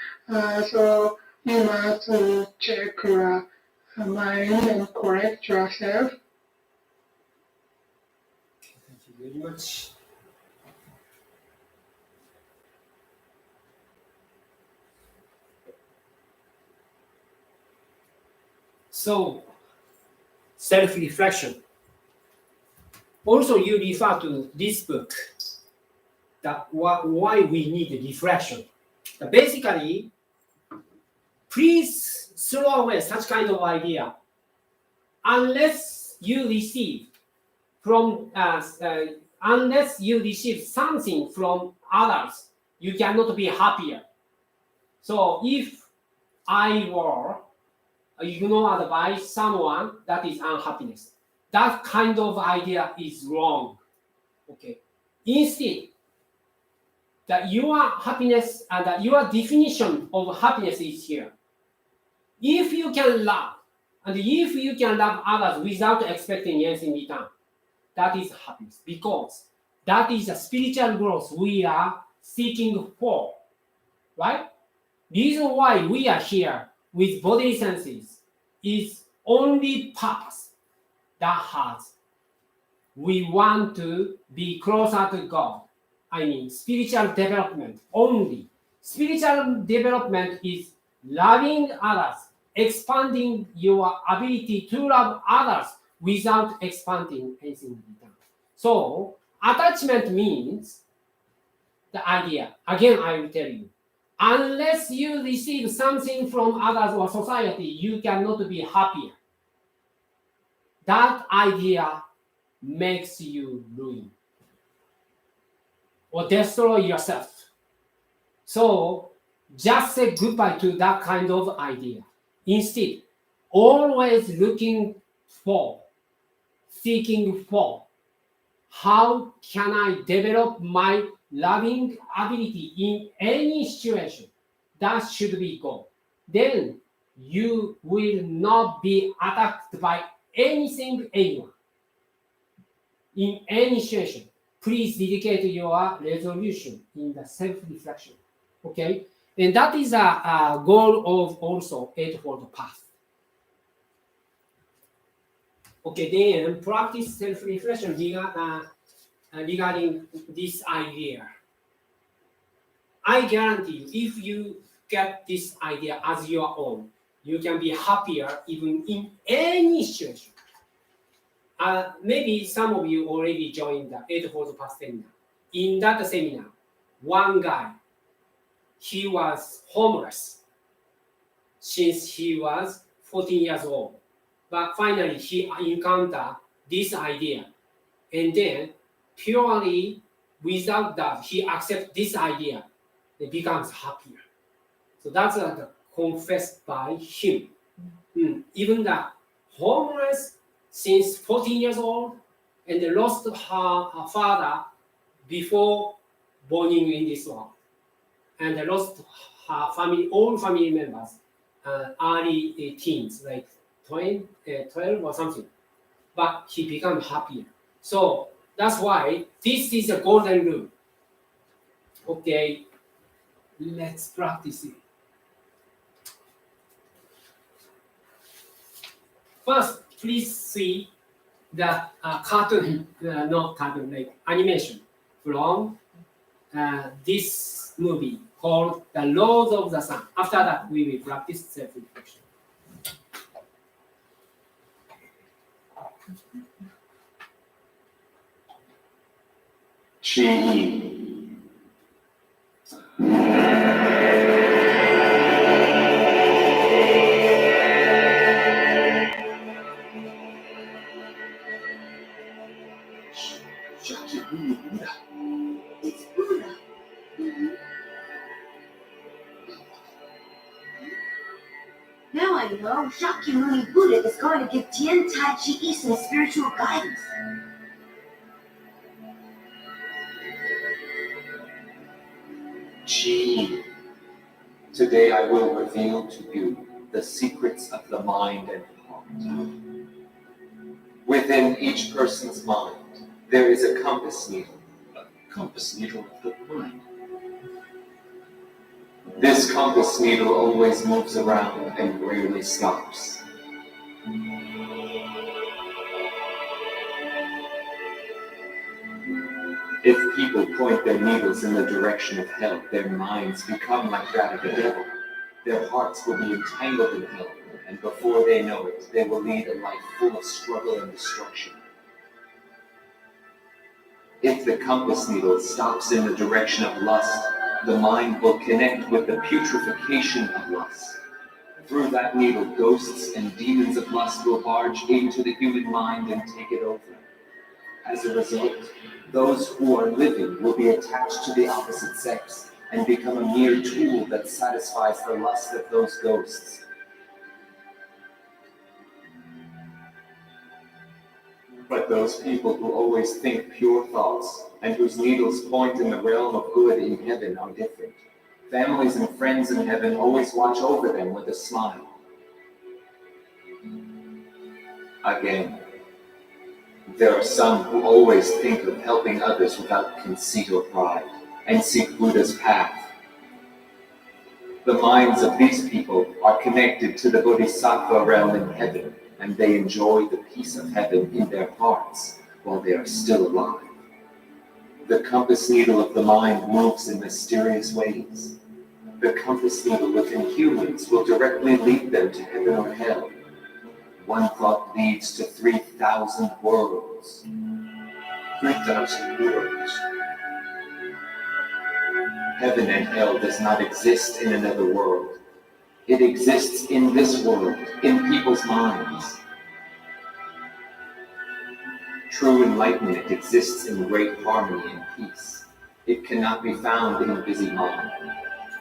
So you must check your mind and correct yourself. Thank you very much. So, self-reflection. Also, you refer to this book, that why we need reflection. Basically, please throw away such kind of idea unless you receive something from others, you cannot be happier. So if I were ignore advice someone, that is unhappiness. That kind of idea is wrong. Okay. Instead, that your happiness and that your definition of happiness is here. If you can love, and if you can love others without expecting anything in return, that is happiness, because that is a spiritual growth we are seeking for, right? Reason why we are here with bodily senses is only purpose that has. We want to be closer to God. I mean, spiritual development only. Spiritual development is loving others, expanding your ability to love others without expanding anything in return. So, attachment means the idea. Again, I will tell you. Unless you receive something from others or society, you cannot be happier. That idea makes you ruin or destroy yourself. So just say goodbye to that kind of idea. Instead, always seeking for, how can I develop my loving ability in any situation? That should be goal. Then you will not be attacked by anything, anyone. In any situation, please dedicate your resolution in the self-reflection. Okay? And that is a goal of also Eightfold Path. Okay, then practice self-reflection regarding this idea. I guarantee you, if you get this idea as your own, you can be happier even in any situation. Maybe some of you already joined the Eightfold Path seminar. In that seminar, one guy, he was homeless since he was 14 years old. But finally, he encountered this idea. And then, purely without that, he accepts this idea. He becomes happier. So that's confessed by him. Even the homeless since 14 years old and lost her father before born in this world, and lost her family, all family members, early teens, like 12 or something. But he became happier. So that's why this is a golden rule. Okay, let's practice it. First, please see the cartoon, not cartoon, like animation from this movie called The Lord of the Sun. After that, we will practice self-reflection. Chi. It's Buddha. Now I know Shakyamuni Buddha is going to give Tien Tai Chi Issa spiritual guidance. Chi. Today I will reveal to you the secrets of the mind and heart. Within each person's mind, there is a compass needle. A compass needle of the mind. This compass needle always moves around and rarely stops. If people point their needles in the direction of hell, their minds become like that of the devil. Their hearts will be entangled in hell, and before they know it, they will lead a life full of struggle and destruction. If the compass needle stops in the direction of lust, the mind will connect with the putrefaction of lust. Through that needle, ghosts and demons of lust will barge into the human mind and take it over. As a result, those who are living will be attached to the opposite sex and become a mere tool that satisfies the lust of those ghosts. But those people who always think pure thoughts and whose needles point in the realm of good in heaven are different. Families and friends in heaven always watch over them with a smile. Again, there are some who always think of helping others without conceit or pride and seek Buddha's path. The minds of these people are connected to the Bodhisattva realm in heaven, and they enjoy the peace of heaven in their hearts while they are still alive. The compass needle of the mind moves in mysterious ways. The compass needle within humans will directly lead them to heaven or hell. One thought leads to 3,000 worlds. 3,000 worlds. Heaven and hell does not exist in another world. It exists in this world, in people's minds. True enlightenment exists in great harmony and peace. It cannot be found in a busy mind.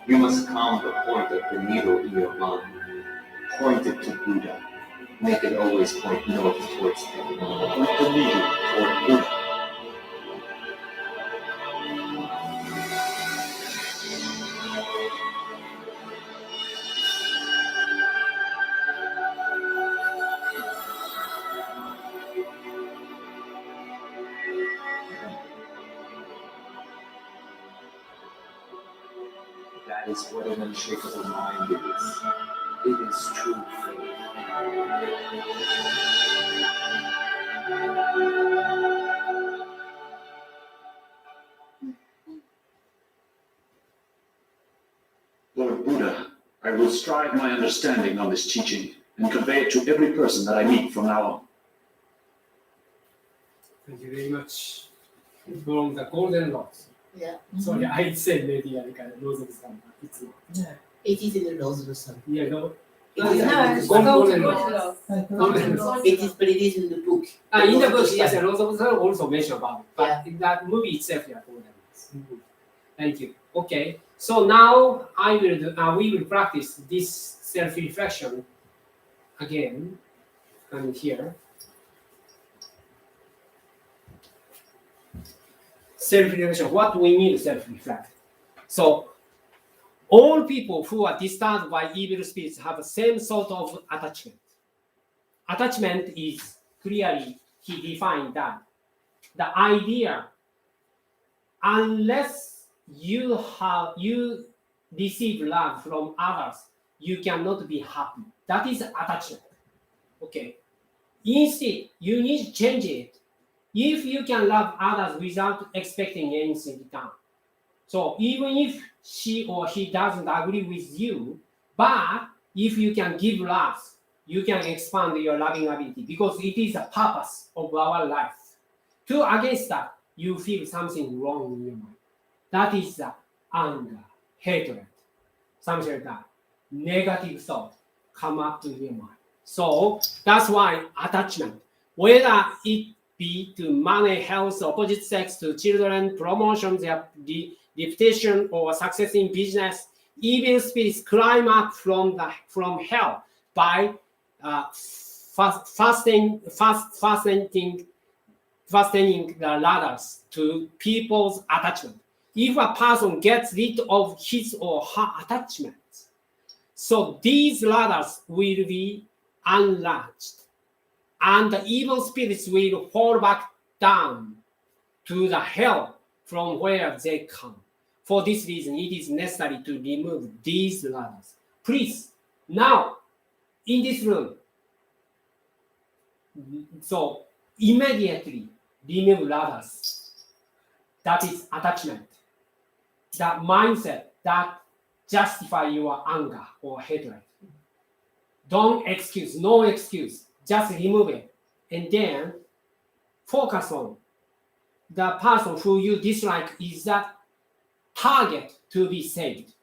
You must calm the point of the needle in your mind. Point it to Buddha. Make it always point north towards heaven. Point the needle toward Buddha. That is what an unshakable mind is. It is true faith. Lord Buddha, I will strive my understanding on this teaching and convey it to every person that I meet from now on. Thank you very much. From the Golden Rose. Yeah. Sorry, I said maybe Rose of the Sun. It's not. No, it is in the Rose of the Sun. Yeah, no. It is, Golden Golden Rose. Golden Rose. it is, but it is in the book. In the Rose of book, the yes, Sun. Rose of the Sun also mentioned about it. But Yeah. in that movie itself, yeah, Golden Rose. Thank you. Okay, so now we will practice this self-reflection again. And here. Self-reflection, what we need to self-reflect. So, all people who are disturbed by evil spirits have the same sort of attachment. Attachment is clearly, he defined that. The idea, unless you receive love from others, you cannot be happy. That is attachment. Okay. Instead, you need to change it. If you can love others without expecting anything in return. So even if she or he doesn't agree with you, but if you can give love, you can expand your loving ability because it is the purpose of our life. To against that, you feel something wrong in your mind. That is the anger, hatred, something like that. Negative thought come up to your mind. So that's why attachment, whether it be to money, health, opposite sex, to children, promotion, their reputation, or success in business, evil spirits climb up from hell by fastening the ladders to people's attachment. If a person gets rid of his or her attachments, so these ladders will be unlatched, and the evil spirits will fall back down to the hell from where they come. For this reason, it is necessary to remove these ladders. Please, now, in this room, so immediately remove ladders. That is attachment. That mindset that justify your anger or hatred. Don't excuse, no excuse. Just remove it. And then focus on the person who you dislike. Is that target to be saved.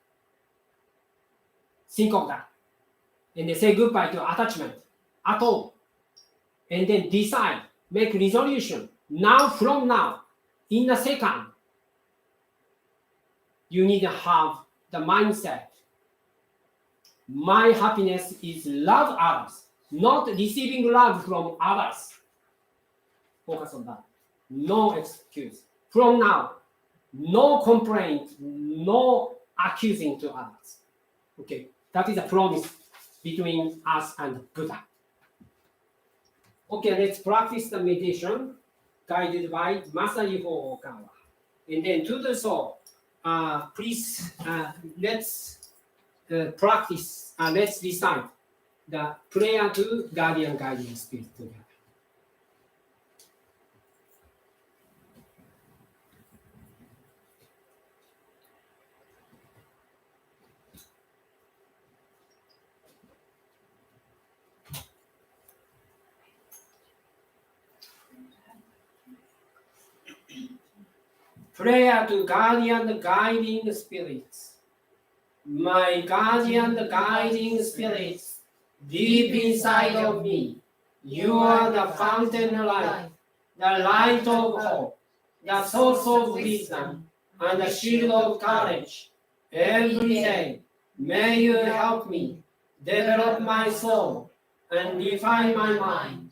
Think of that. And then say goodbye to attachment at all. And then decide, make resolution. Now, from now, in a second, you need to have the mindset. My happiness is love others, not receiving love from others. Focus on that. No excuse. From now, no complaint, no accusing to others. Okay, that is a promise between us and Buddha. Okay, let's practice the meditation guided by Master Yuho Okawa. And then to do so, please let's practice, let's recite the prayer to guardian guiding spirit together. Prayer to guardian guiding spirits. My guardian guiding spirits, deep inside of me, you are the fountain of life, the light of hope, the source of wisdom, and the shield of courage. Every day, may you help me develop my soul and refine my mind.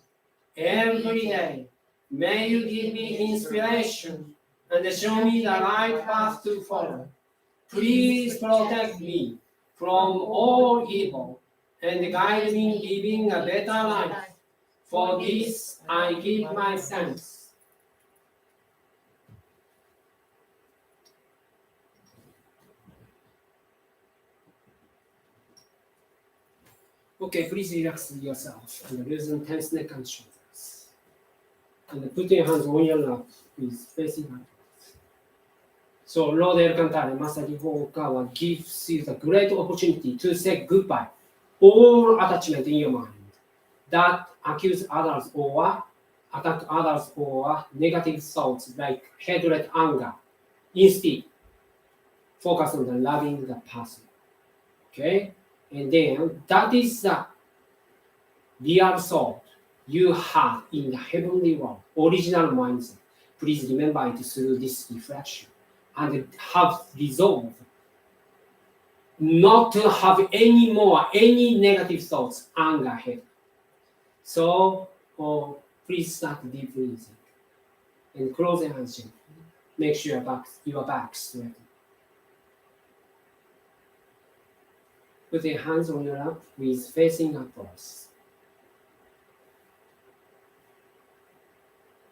Every day, may you give me inspiration and show me the right path to follow. Please protect me from all evil and guide me living a better life. For this I give my thanks. Okay, please relax yourself and loosen tense neck and shoulders. And put your hands on your lap, please, facing up. So Lord El Cantare, Master Yuho Okawa gives you the great opportunity to say goodbye. All attachment in your mind that accuse others or attack others or negative thoughts like hatred, anger. Instead, focus on the loving the person. Okay? And then that is the real thought you have in the heavenly world, original mindset. Please remember it through this reflection and have resolve not to have any more any negative thoughts, anger, hatred. So please start deep breathing and close your eyes gently. Make sure your back straight. Put your hands on your lap with facing upwards.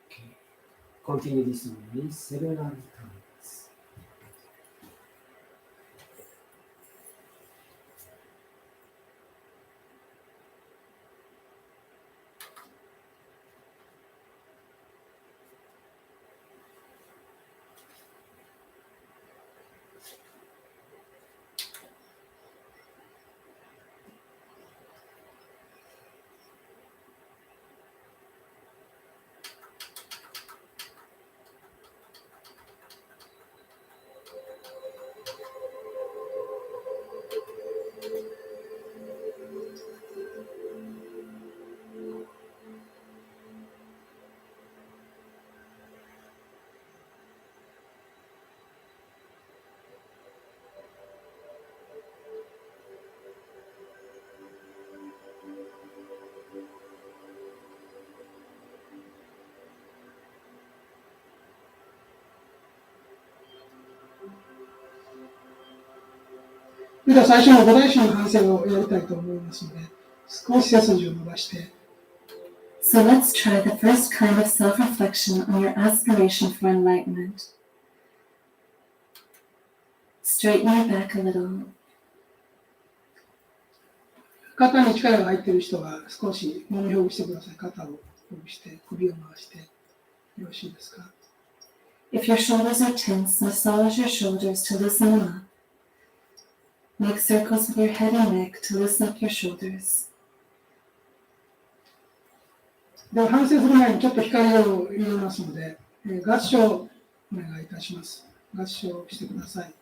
Okay. Continue this way several times.では最初の5大種の反省をやりたいと思いますので、少し背筋を伸ばして、So let's try the first kind of self-reflection on your aspiration for enlightenment. Straighten your back a little. 肩に力が入っている人は少しもみほぐしてください。肩をほぐして、首を回して、よろしいですか？ If your shoulders are tense, massage your shoulders to loosen them up. Make circles with your head and neck to loosen up your shoulders. では反省する前にちょっと光を入れますので、合唱をお願いいたします。合唱してください。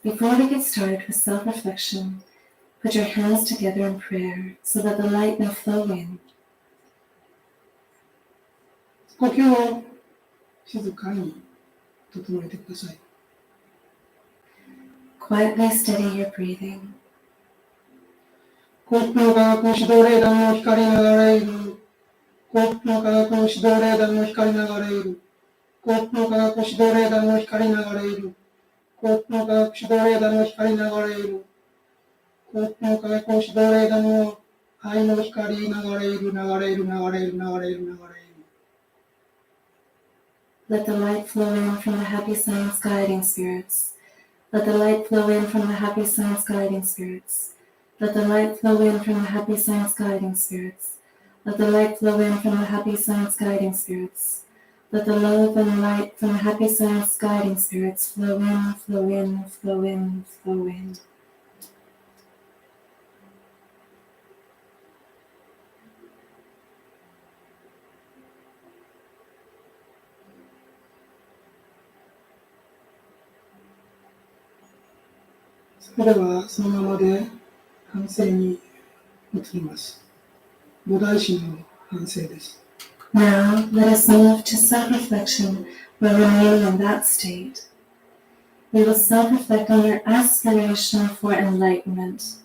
Before we get started with self-reflection, put your hands together in prayer so that the light may flow in. 呼吸を静かに整えてください。 Quietly steady your breathing. 幸福の科学の指導霊団の光流れる。幸福の科学の指導霊団の光流れる。幸福の科学指導霊団の光流れる。幸福の科学指導霊団の光流れる。幸福の科学指導霊団の愛の光流れる、流れる、流れる、流れる、流れる。 Let the light flow in from the happy science guiding spirits. Let the light flow in from the happy science guiding spirits. Let the light flow in from the happy science guiding spirits. Let the light flow in from the happy science guiding spirits. Let the love and light from the happy science guiding spirits flow in, flow in, flow in, flow in. So それではそのままで反省に移ります。菩提心の反省です。 Now let us move to self-reflection while remaining in that state. We will self-reflect on your aspiration for enlightenment.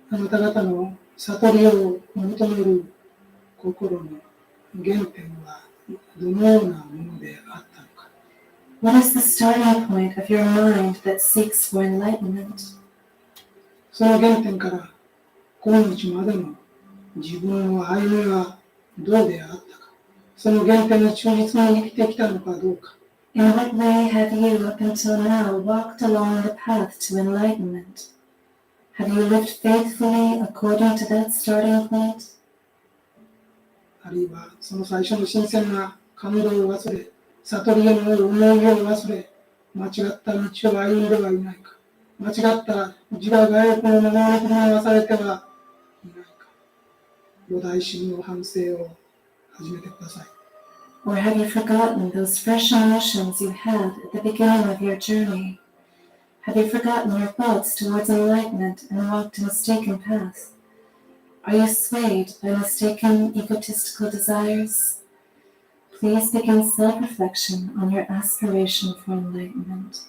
あなた方の悟りを求める心の原点はどのようなものであったのか。 What is the starting point of your mind that seeks for enlightenment? その原点から今日までの自分の歩みはどうであったか。その原点に忠実に生きてきたのかどうか。 In what way have you up until now walked along the path to enlightenment? Have you lived faithfully according to that starting point? あるいはその最初の新鮮な感動を忘れ、悟りへの思いを忘れ、間違った道を歩んではいないか。間違った自我が欲のものに振り回されてはいないか。菩提心の反省を始めてください。 Or have you forgotten those fresh emotions you had at the beginning of your journey? Have you forgotten your thoughts towards enlightenment and walked a mistaken path? Are you swayed by mistaken egotistical desires? Please begin self-reflection on your aspiration for enlightenment.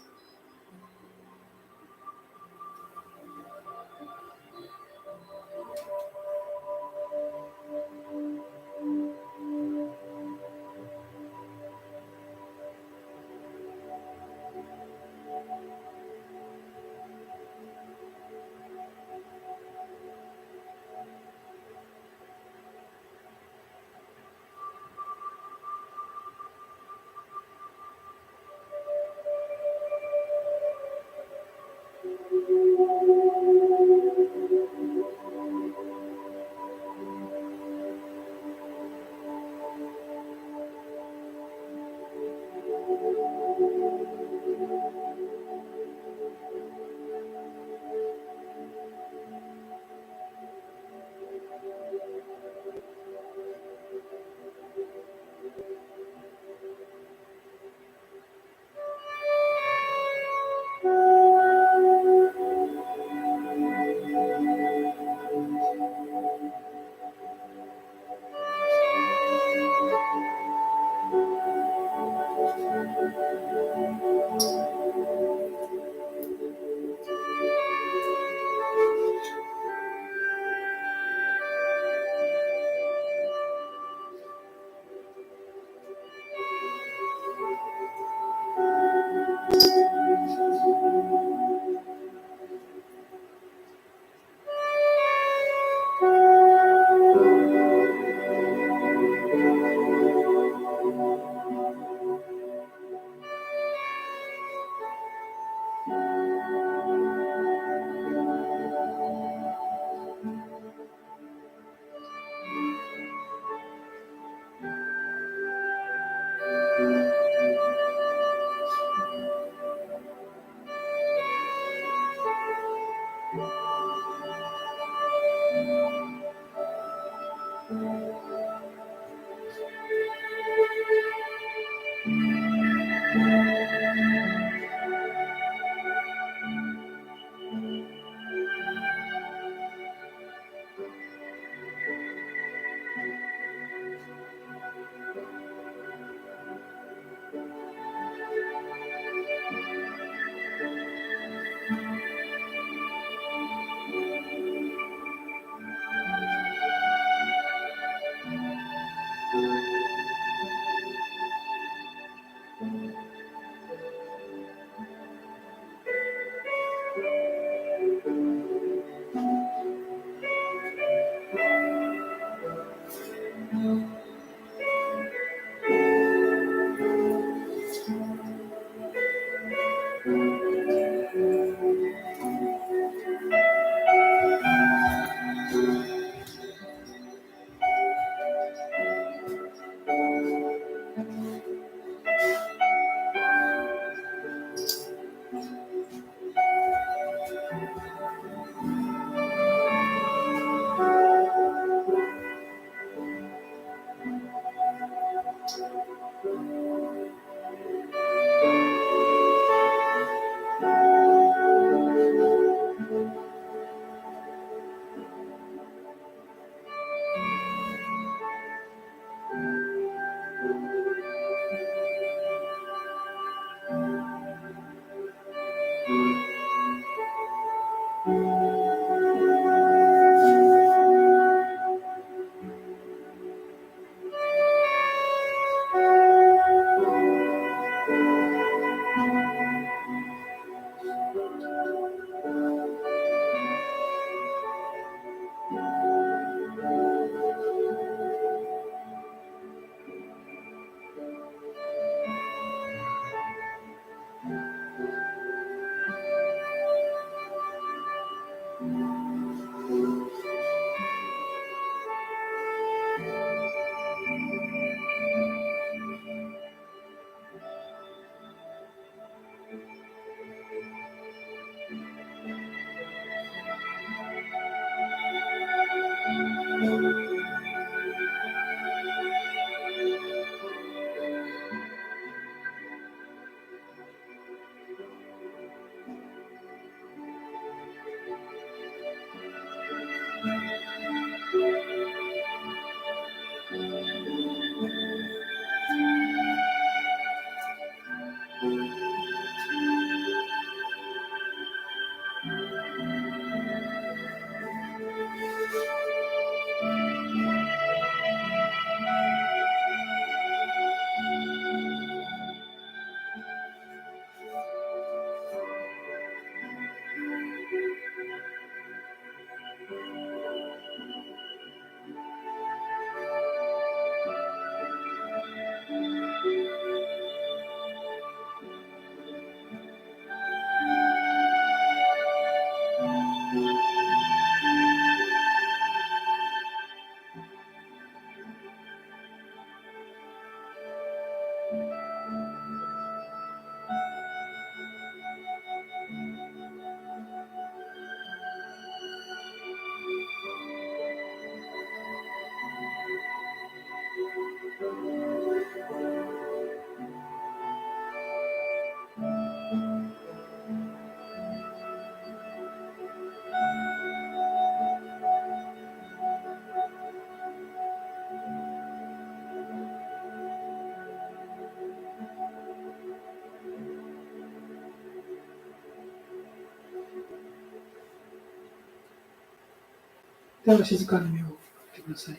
では静かに目を振ってください。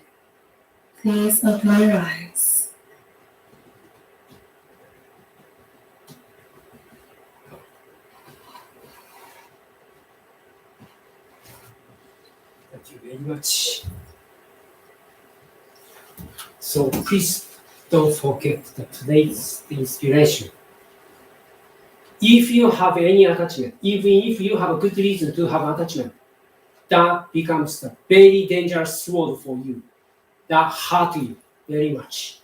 Please open your eyes. Thank you very much. So please don't forget that today's inspiration. If you have any attachment, even if you have a good reason to have attachment, that becomes a very dangerous sword for you. That hurt you very much.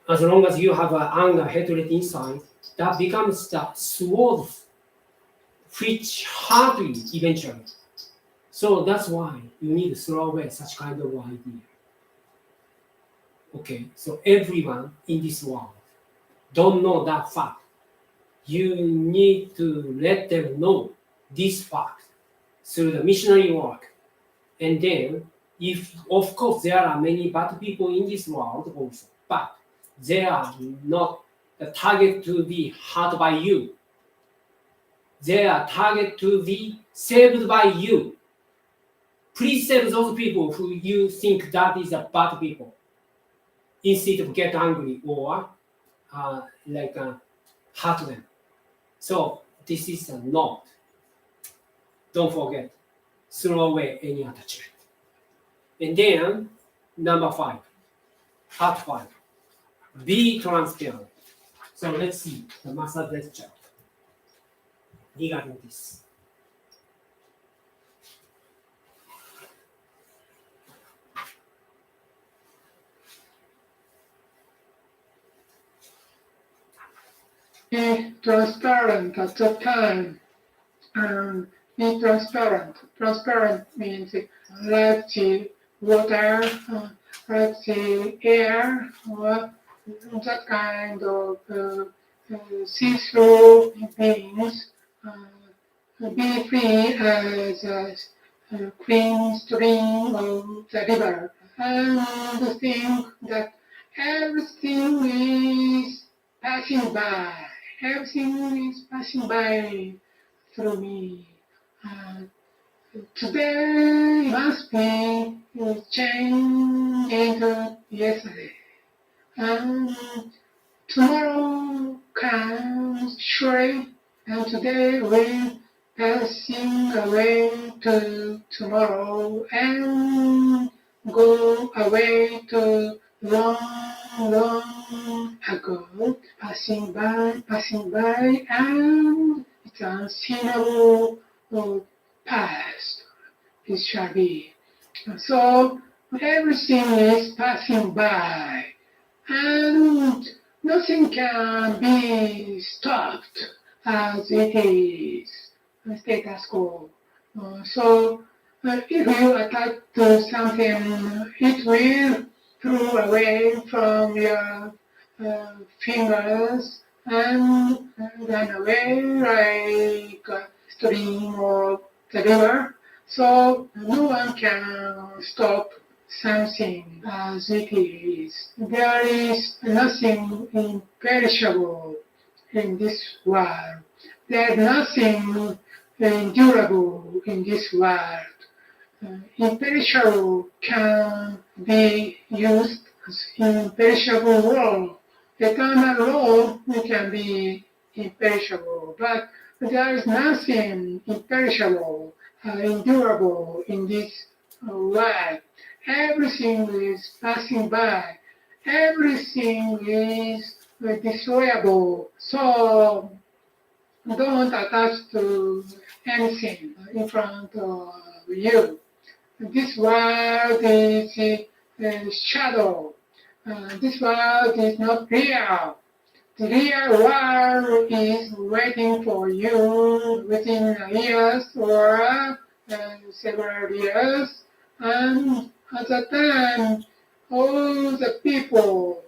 As long as you have anger, hatred inside, that becomes the sword which hurt you eventually. So that's why you need to throw away such kind of idea. Okay, so everyone in this world don't know that fact. You need to let them know this fact through the missionary work. And then, if of course there are many bad people in this world also, but they are not the target to be hurt by you. They are target to be saved by you. Please save those people who you think that is a bad people, instead of get angry or hurt them. So this is a note. Don't forget, throw away any attachment. And then, number 5, part 5, be transparent. So let's see the master lecture regarding this. be transparent at the time. Be transparent. Transparent means like the water, like the air, or that kind of see-through things. Be free as a clean stream of the river. And think that everything is passing by. Everything is passing by through me. Today must be changed into yesterday. And tomorrow comes surely, and today will passing away to tomorrow and go away to long ago, passing by, and it's unseenable past. It shall be. So everything is passing by, and nothing can be stopped as it is. Status quo. So if you attach to something, it will throw away from your fingers and run away like a stream or the river. So no one can stop something as it is. There is nothing imperishable in this world. There is nothing endurable in this world. Imperishable can be used as imperishable law. Eternal law can be imperishable, but there is nothing imperishable, endurable in this world. Everything is passing by. Everything is destroyable. So don't attach to anything in front of you. This world is a shadow. This world is not real. The real world is waiting for you within years or several years. And at the time, all the people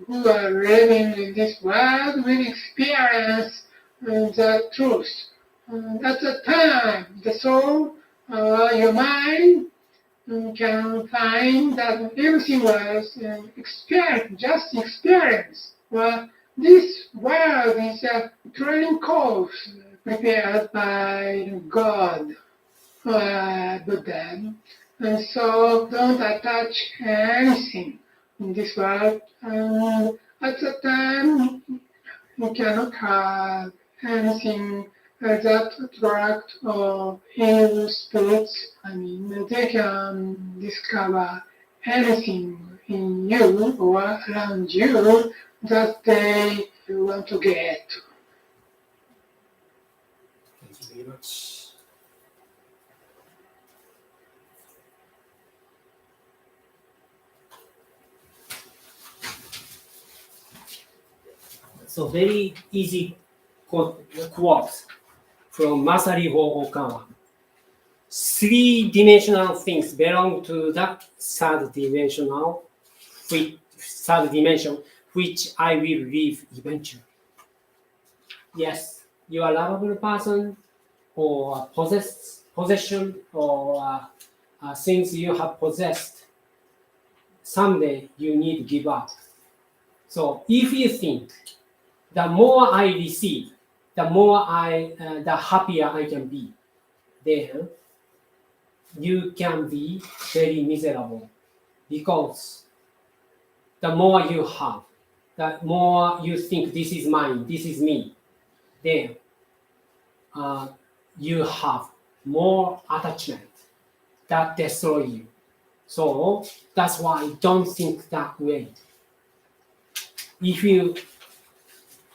who are living in this world will experience the truth. At the time, the soul, your mind, can find that everything was just experience. Well, this world is a training course prepared by God, Buddha. And so don't attach anything in this world. At the time, you cannot have anything that attract or evil spirits. They can discover anything in you or around you that they want to get. Thank you very much. So very easy quote from Masariho Okawa. Three-dimensional things belong to the third dimension, which I will leave eventually. Yes, you are a lovable person or possession or things you have possessed. Someday you need to give up. So if you think the more I receive, the more the happier I can be, then you can be very miserable, because the more you have, the more you think this is mine, this is me, then you have more attachment that destroy you. So that's why I don't think that way. If you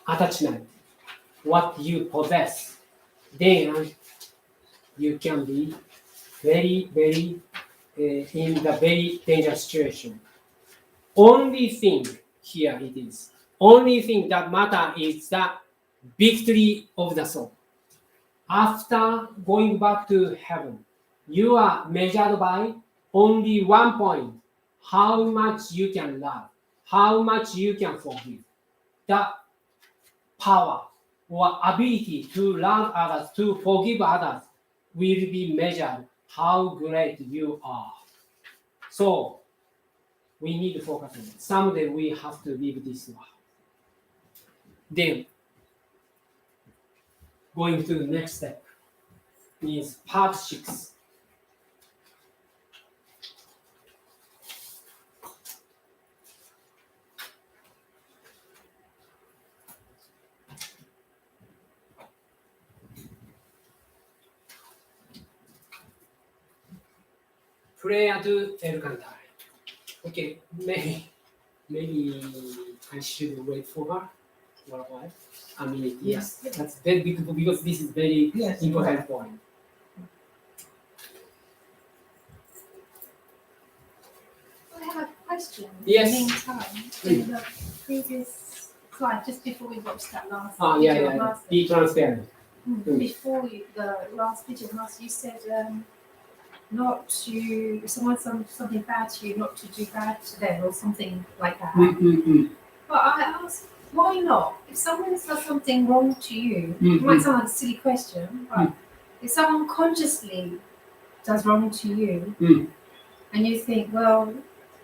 attachment what you possess, then you can be very, very in the very dangerous situation. Only thing here it is. Only thing that matter is that victory of the soul. After going back to heaven, you are measured by only one point: how much you can love, how much you can forgive. The power or ability to love others, to forgive others, will be measured how great you are. So we need to focus on it. Someday we have to leave this world. Then, going to the next step is part 6. Prayer to El Cantar. Okay, maybe I should wait for her for a while. A minute, yes. That's very big because this is very Yes. important point. I have a question. Yes. In the meantime, in the previous slide, just before we watched that last Ah, video yeah. of Master, Be transparent. before the last video of Master, you said not to, if someone said something bad to you, not to do bad to them or something like that. But I asked, why not? If someone does something wrong to you, it might sound like a silly question, but if someone consciously does wrong to you, and you think, well,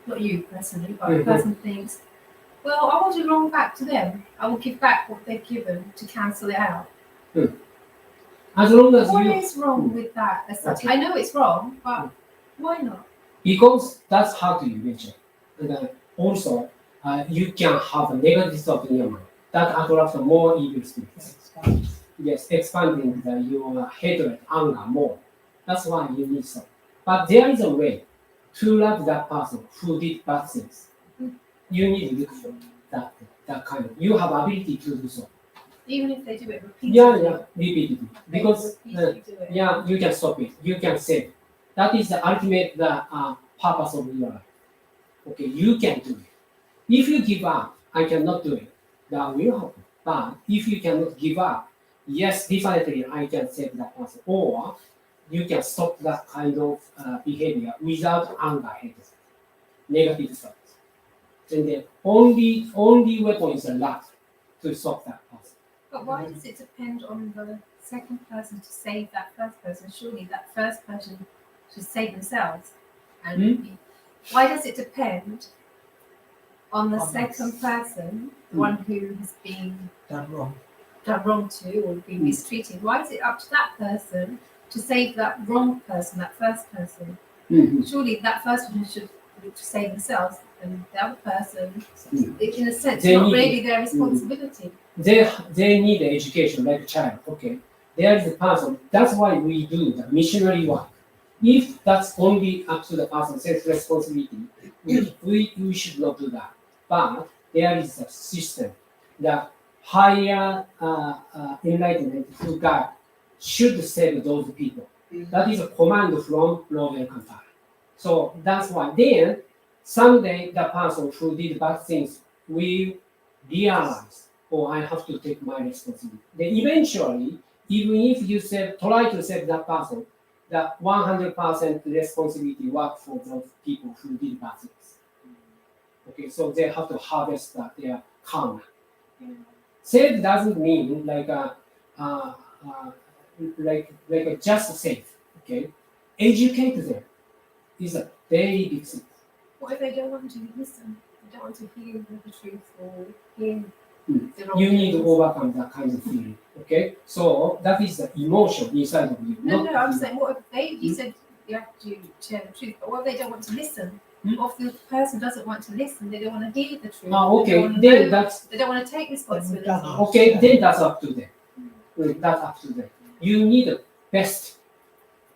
not you personally, but the person thinks, well, I will do wrong back to them. I will give back what they've given to cancel it out. As long as What you, is wrong with that as such? I know it's wrong, but why not? because that's how to mention. And then also, you can have a negative thought in your mind that attracts more evil spirits. Yes, expanding your hatred, anger more. That's why you need some. But there is a way to love that person who did bad things. You need to look for that kind of. You have ability to do so. Even if they do it repeatedly. Repeatedly. Because repeatedly do it. you can stop it. You can save. That is the ultimate purpose of your life. Okay, you can do it. If you give up, I cannot do it. That will happen. But if you cannot give up, yes, definitely I can save that person. Or you can stop that kind of behavior without anger, hatred, negative thoughts. And the only weapon is love to stop that person. But why does it depend on the second person to save that first person? Surely that first person should save themselves. And why does it depend on the second person, the one who has been Done wrong. done wrong to or been mistreated? Why is it up to that person to save that wrong person, that first person? Surely that first person should save themselves, and the other person, in a sense, They not need- really their responsibility. They need education like a child. Okay, there is a person. That's why we do the missionary work. If that's only up to the person's self-responsibility, we should not do that. But there is a system. The higher enlightenment through God should save those people. That is a command from Lord El Cantar. So that's why then someday the person who did bad things will realize, oh, I have to take my responsibility. Then eventually, even if you try to save that person, the 100% responsibility work for those people who did bad things. Okay, so they have to harvest their karma. Save doesn't mean like a just save. Okay, educate them is a very big thing. What if they don't want to listen? They don't want to hear the truth or hear the wrong You need to things? overcome that kind of feeling. Okay, so that is the emotion inside of you. No, not- I'm saying, what if they, you said you have to share the truth, but what if they don't want to listen? What if the person doesn't want to listen? They don't want to hear the truth. Ah, They okay, don't want to then know- that's They don't want to take responsibility. okay. Then that's up to them. That's up to them. You need the best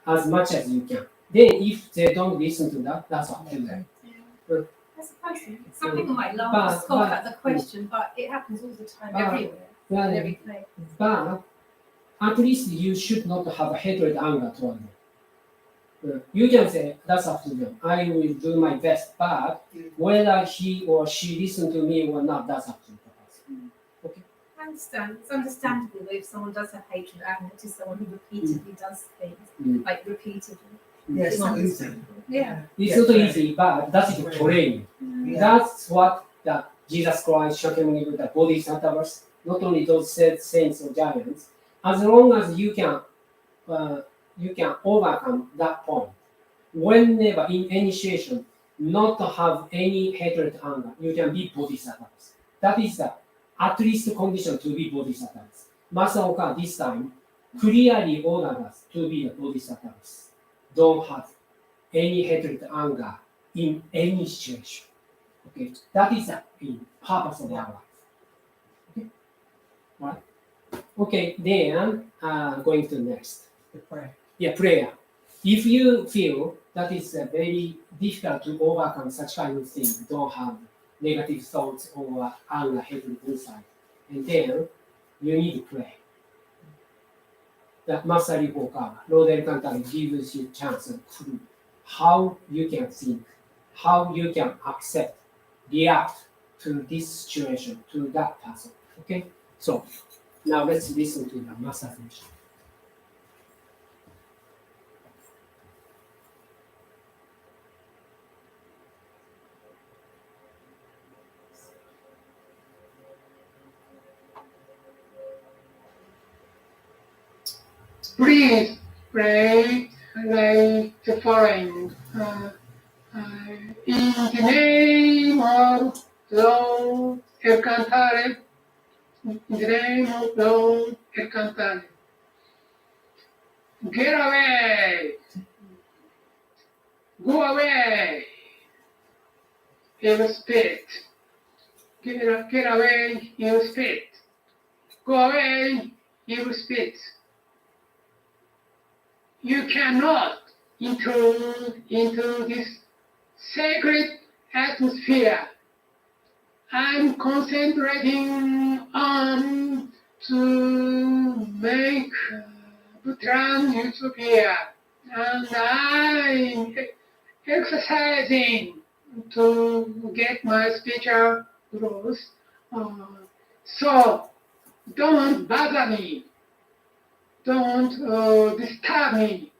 as much as you can. Then if they don't listen to that, that's up to them. I suppose so. Some people might laugh But- and scoff but- at the question, but it happens all the time, But- everywhere, Yeah, in every place. but at least you should not have hatred, anger toward them. You can say that's up to them. I will do my best, but whether he or she listen to me or not, that's up to the person. Okay. I understand. It's understandable if someone does have hatred and it is someone who repeatedly does things, Mm. like repeatedly. Yeah, it's not easy. understandable. Yeah. It's Yeah, not right. easy, but that is training. Yeah. That's what the Jesus Christ, Shakyamuni Buddha, Bodhisattvas, not only those saints or giants, as long as you can overcome that point. Whenever in any situation, not to have any hatred, anger, you can be bodhisattvas. That is the at least condition to be bodhisattvas. Master Oka this time clearly ordered us to be the bodhisattvas. Don't have any hatred, anger in any situation. Okay, that is the purpose of our life. Okay, right? Okay, then going to next. The prayer. Yeah, prayer. If you feel that it's very difficult to overcome such kind of thing, don't have negative thoughts or anger, hatred inside, and then you need to pray. That Master Ripokara, Lord Elkantara gives you chance and clue how you can think, how you can accept, react to this situation, to that person. Okay, so now let's listen to the Master teacher. Please pray like the following. In the name of Lord Elkantara, in the name of Lord Elkantara, get away, go away, evil spirit, get away, evil spirit, go away, evil spirit. You cannot intrude into this sacred atmosphere. I'm concentrating on to make Bhutan utopia, and I'm exercising to get my spiritual growth. So don't bother me. Don't disturb me.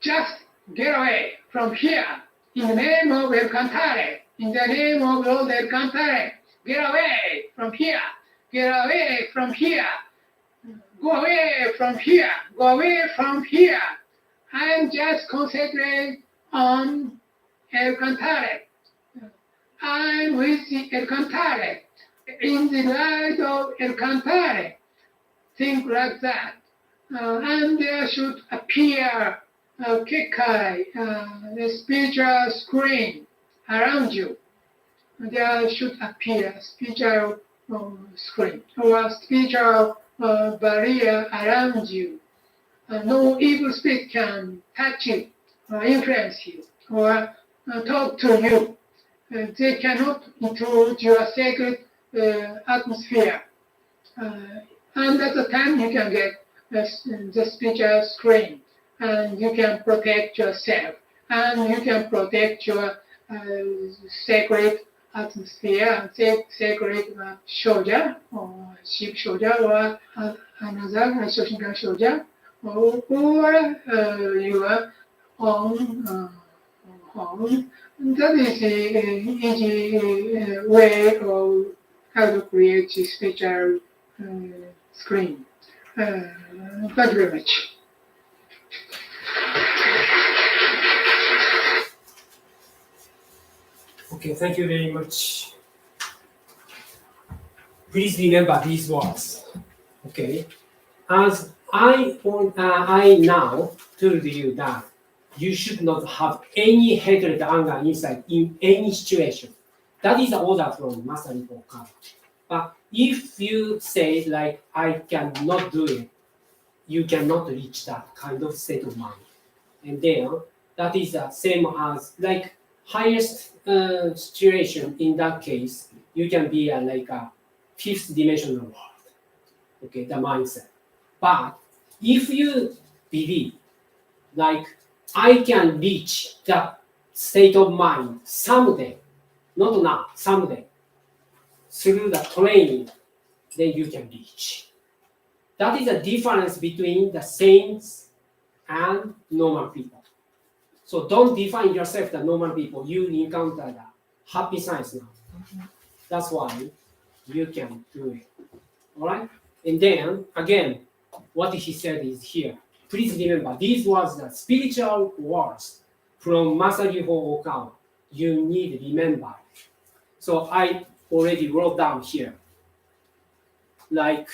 Just get away from here. In the name of Elkantara, in the name of Lord Elkantara, get away from here. Get away from here. Go away from here. Go away from here. I'm just concentrating on Elkantara. I'm with the Elkantara. In the light of Elkantara. Think like that. And there should appear a Kekai, a spiritual screen around you. There should appear a spiritual screen or a spiritual barrier around you. No evil spirit can touch you or influence you or talk to you. They cannot intrude your sacred atmosphere. And at the time you can get the spiritual screen, and you can protect yourself, and you can protect your sacred atmosphere, sacred soldier, or sheep soldier, or another Shoshinkan soldier, or your own home. That is an easy way of how to create a spiritual screen. Thank you very much. Okay, thank you very much. Please remember these words. Okay, as I now told you that you should not have any hatred, anger inside in any situation. That is the order from Master Ripokara. But if you say like I cannot do it, you cannot reach that kind of state of mind. And then that is the same as like highest situation in that case, you can be like a fifth dimensional world. Okay, the mindset. But if you believe like I can reach that state of mind someday, not now, someday, through the training, then you can reach. That is the difference between the saints and normal people. So don't define yourself the normal people. You encounter the happy science now. That's why you can do it. All right? And then, again, what he said is here. Please remember, these was the spiritual words from Masahiro Okawa. You need to remember. So I already wrote down here. Like,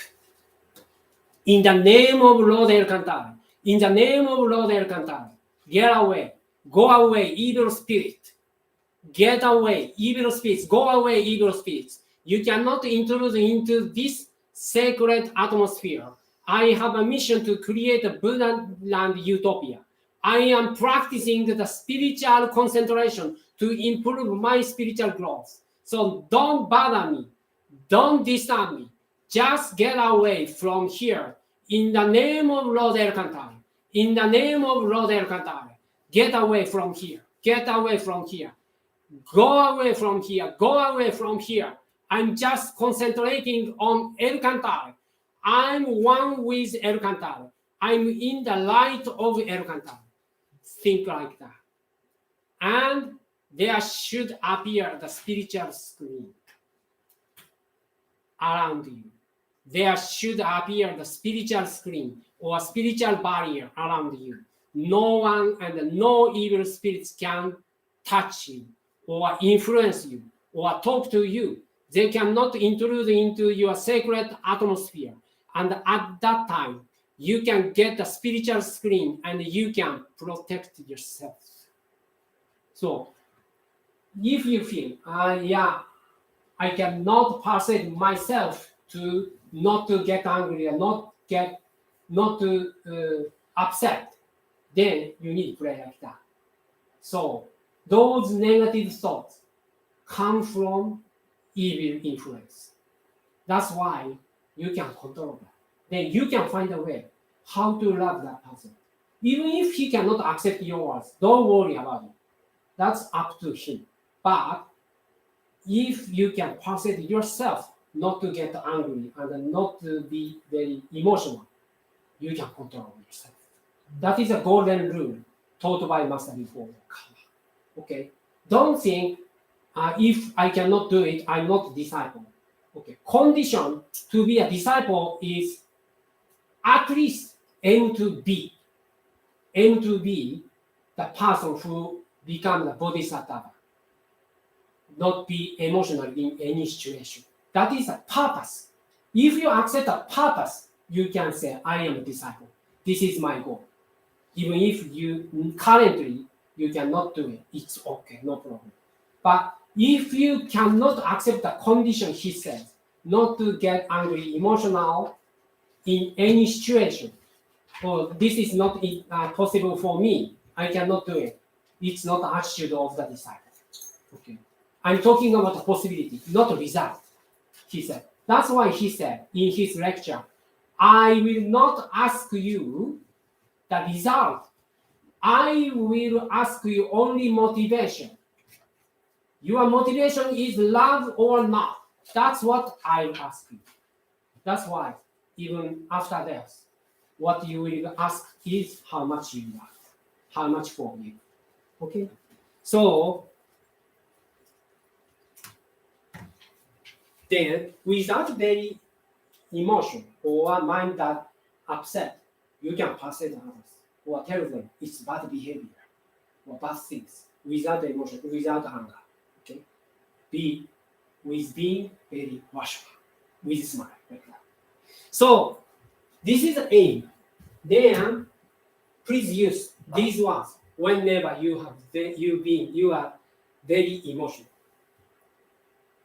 in the name of Lord El Cantare, in the name of Lord El Cantare, get away, go away, evil spirit. Get away, evil spirits, go away, evil spirits. You cannot intrude into this sacred atmosphere. I have a mission to create a Buddha land utopia. I am practicing the spiritual concentration to improve my spiritual growth. So don't bother me. Don't disturb me. Just get away from here. In the name of Lord El Cantare. In the name of Lord El Cantare. Get away from here. Get away from here. Go away from here. Go away from here. I'm just concentrating on El Cantare. I'm one with El Cantare. I'm in the light of El Cantare. Think like that. And there should appear the spiritual screen around you. There should appear the spiritual screen or spiritual barrier around you. No one and no evil spirits can touch you or influence you or talk to you. They cannot intrude into your sacred atmosphere. And at that time, you can get the spiritual screen and you can protect yourself. So, if you feel, I cannot persuade myself to not to get angry or not to upset, then you need to pray like that. So, those negative thoughts come from evil influence. That's why you can control that. Then you can find a way how to love that person. Even if he cannot accept your words, don't worry about it. That's up to him. But if you can persuade yourself not to get angry and not to be very emotional, you can control yourself. That is a golden rule taught by Master before. Okay? Don't think if I cannot do it, I'm not a disciple. Okay. Condition to be a disciple is at least aim to be the person who becomes the bodhisattva. Not be emotional in any situation. That is a purpose. If you accept a purpose, you can say, I am a disciple. This is my goal. Even if you currently you cannot do it, it's okay, no problem. But if you cannot accept the condition, he says, not to get angry, emotional in any situation, or this is not possible for me, I cannot do it. It's not the attitude of the disciple. Okay. I'm talking about the possibility, not a result, he said. That's why he said in his lecture, I will not ask you the result. I will ask you only motivation. Your motivation is love or not. That's what I ask you. That's why, even after death, what you will ask is how much you love, how much for you. Okay? So, then, without very emotion or mind that upset, you can persuade others or tell them it's bad behavior or bad things without emotion, without anger. Okay? Being very worshipful, with smile like that. So, this is the aim. Then, please use these words whenever you are very emotional.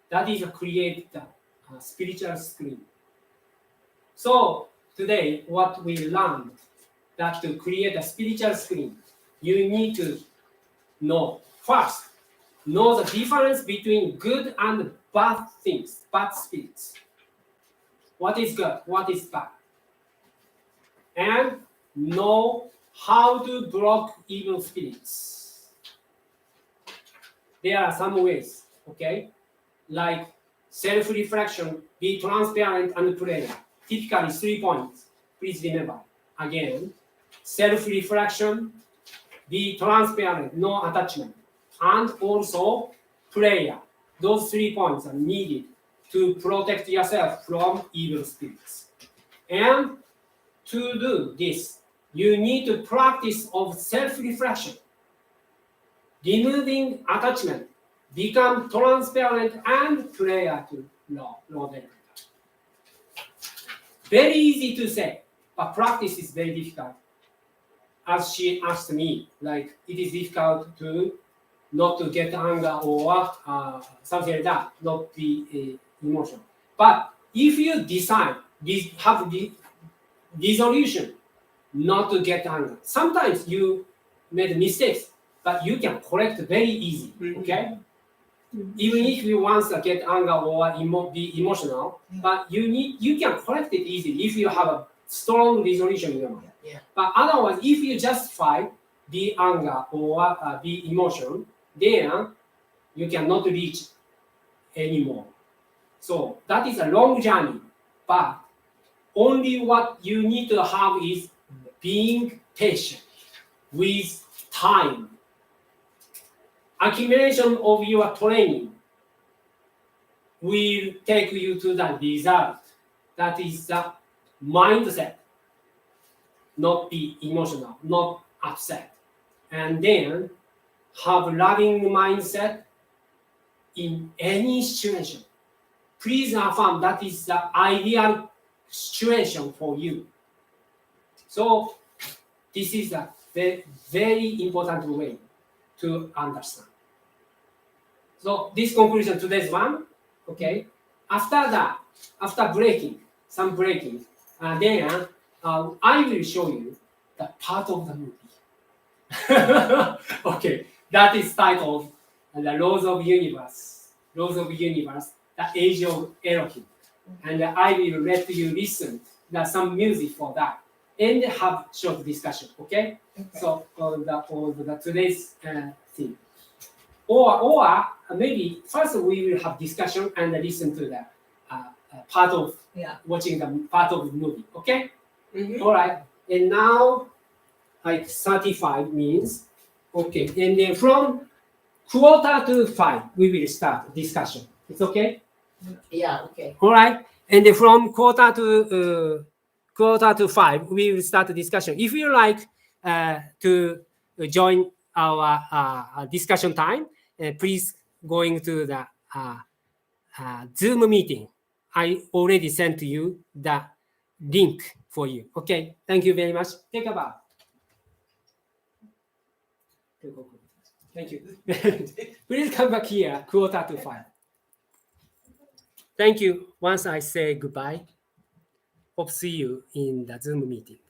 That is create the spiritual screen. So today, what we learned that to create a spiritual screen, you need to know first, know the difference between good and bad things, bad spirits. What is good? What is bad? And know how to block evil spirits. There are some ways, okay? Like self-reflection, be transparent, and prayer. Typically 3 points. Please remember. Again, self-reflection, be transparent, no attachment, and also prayer. Those 3 points are needed to protect yourself from evil spirits. And to do this, you need to practice of self-reflection, removing attachment, become transparent, and prayer to Lord. Very easy to say, but practice is very difficult. As she asked me, like it is difficult to not to get anger or something like that, not be emotional. But if you decide, have the resolution not to get anger, sometimes you made mistakes, but you can correct very easy. Okay. Even if you once get anger or be emotional, but you can correct it easily if you have a strong resolution in your mind. Yeah. But otherwise, if you justify the anger or the emotion, then you cannot reach anymore. So that is a long journey, but only what you need to have is being patient with time. Accumulation of your training will take you to the result. That is the mindset, not be emotional, not upset. And then have loving mindset in any situation. Please affirm that is the ideal situation for you. So this is a very, very important way to understand. So this conclusion, today's one, okay. After that, after some breaking, then I will show you the part of the movie. Okay, that is titled The Laws of Universe, The Age of Elohim. And I will let you listen to some music for that and have short discussion, okay? So the today's thing. Or maybe first we will have discussion and listen to the part of watching the part of the movie, okay? All right, and now like 35 means, okay, and then from 4:45 we will start discussion. It's okay? Yeah, okay. All right, and then from quarter to 5 we will start the discussion. If you like to join our discussion time, please going to the Zoom meeting. I already sent to you the link for you. Okay, thank you very much. Take a bow. Thank you. Please come back here, 4:45. Thank you. Once I say goodbye, hope to see you in the Zoom meeting.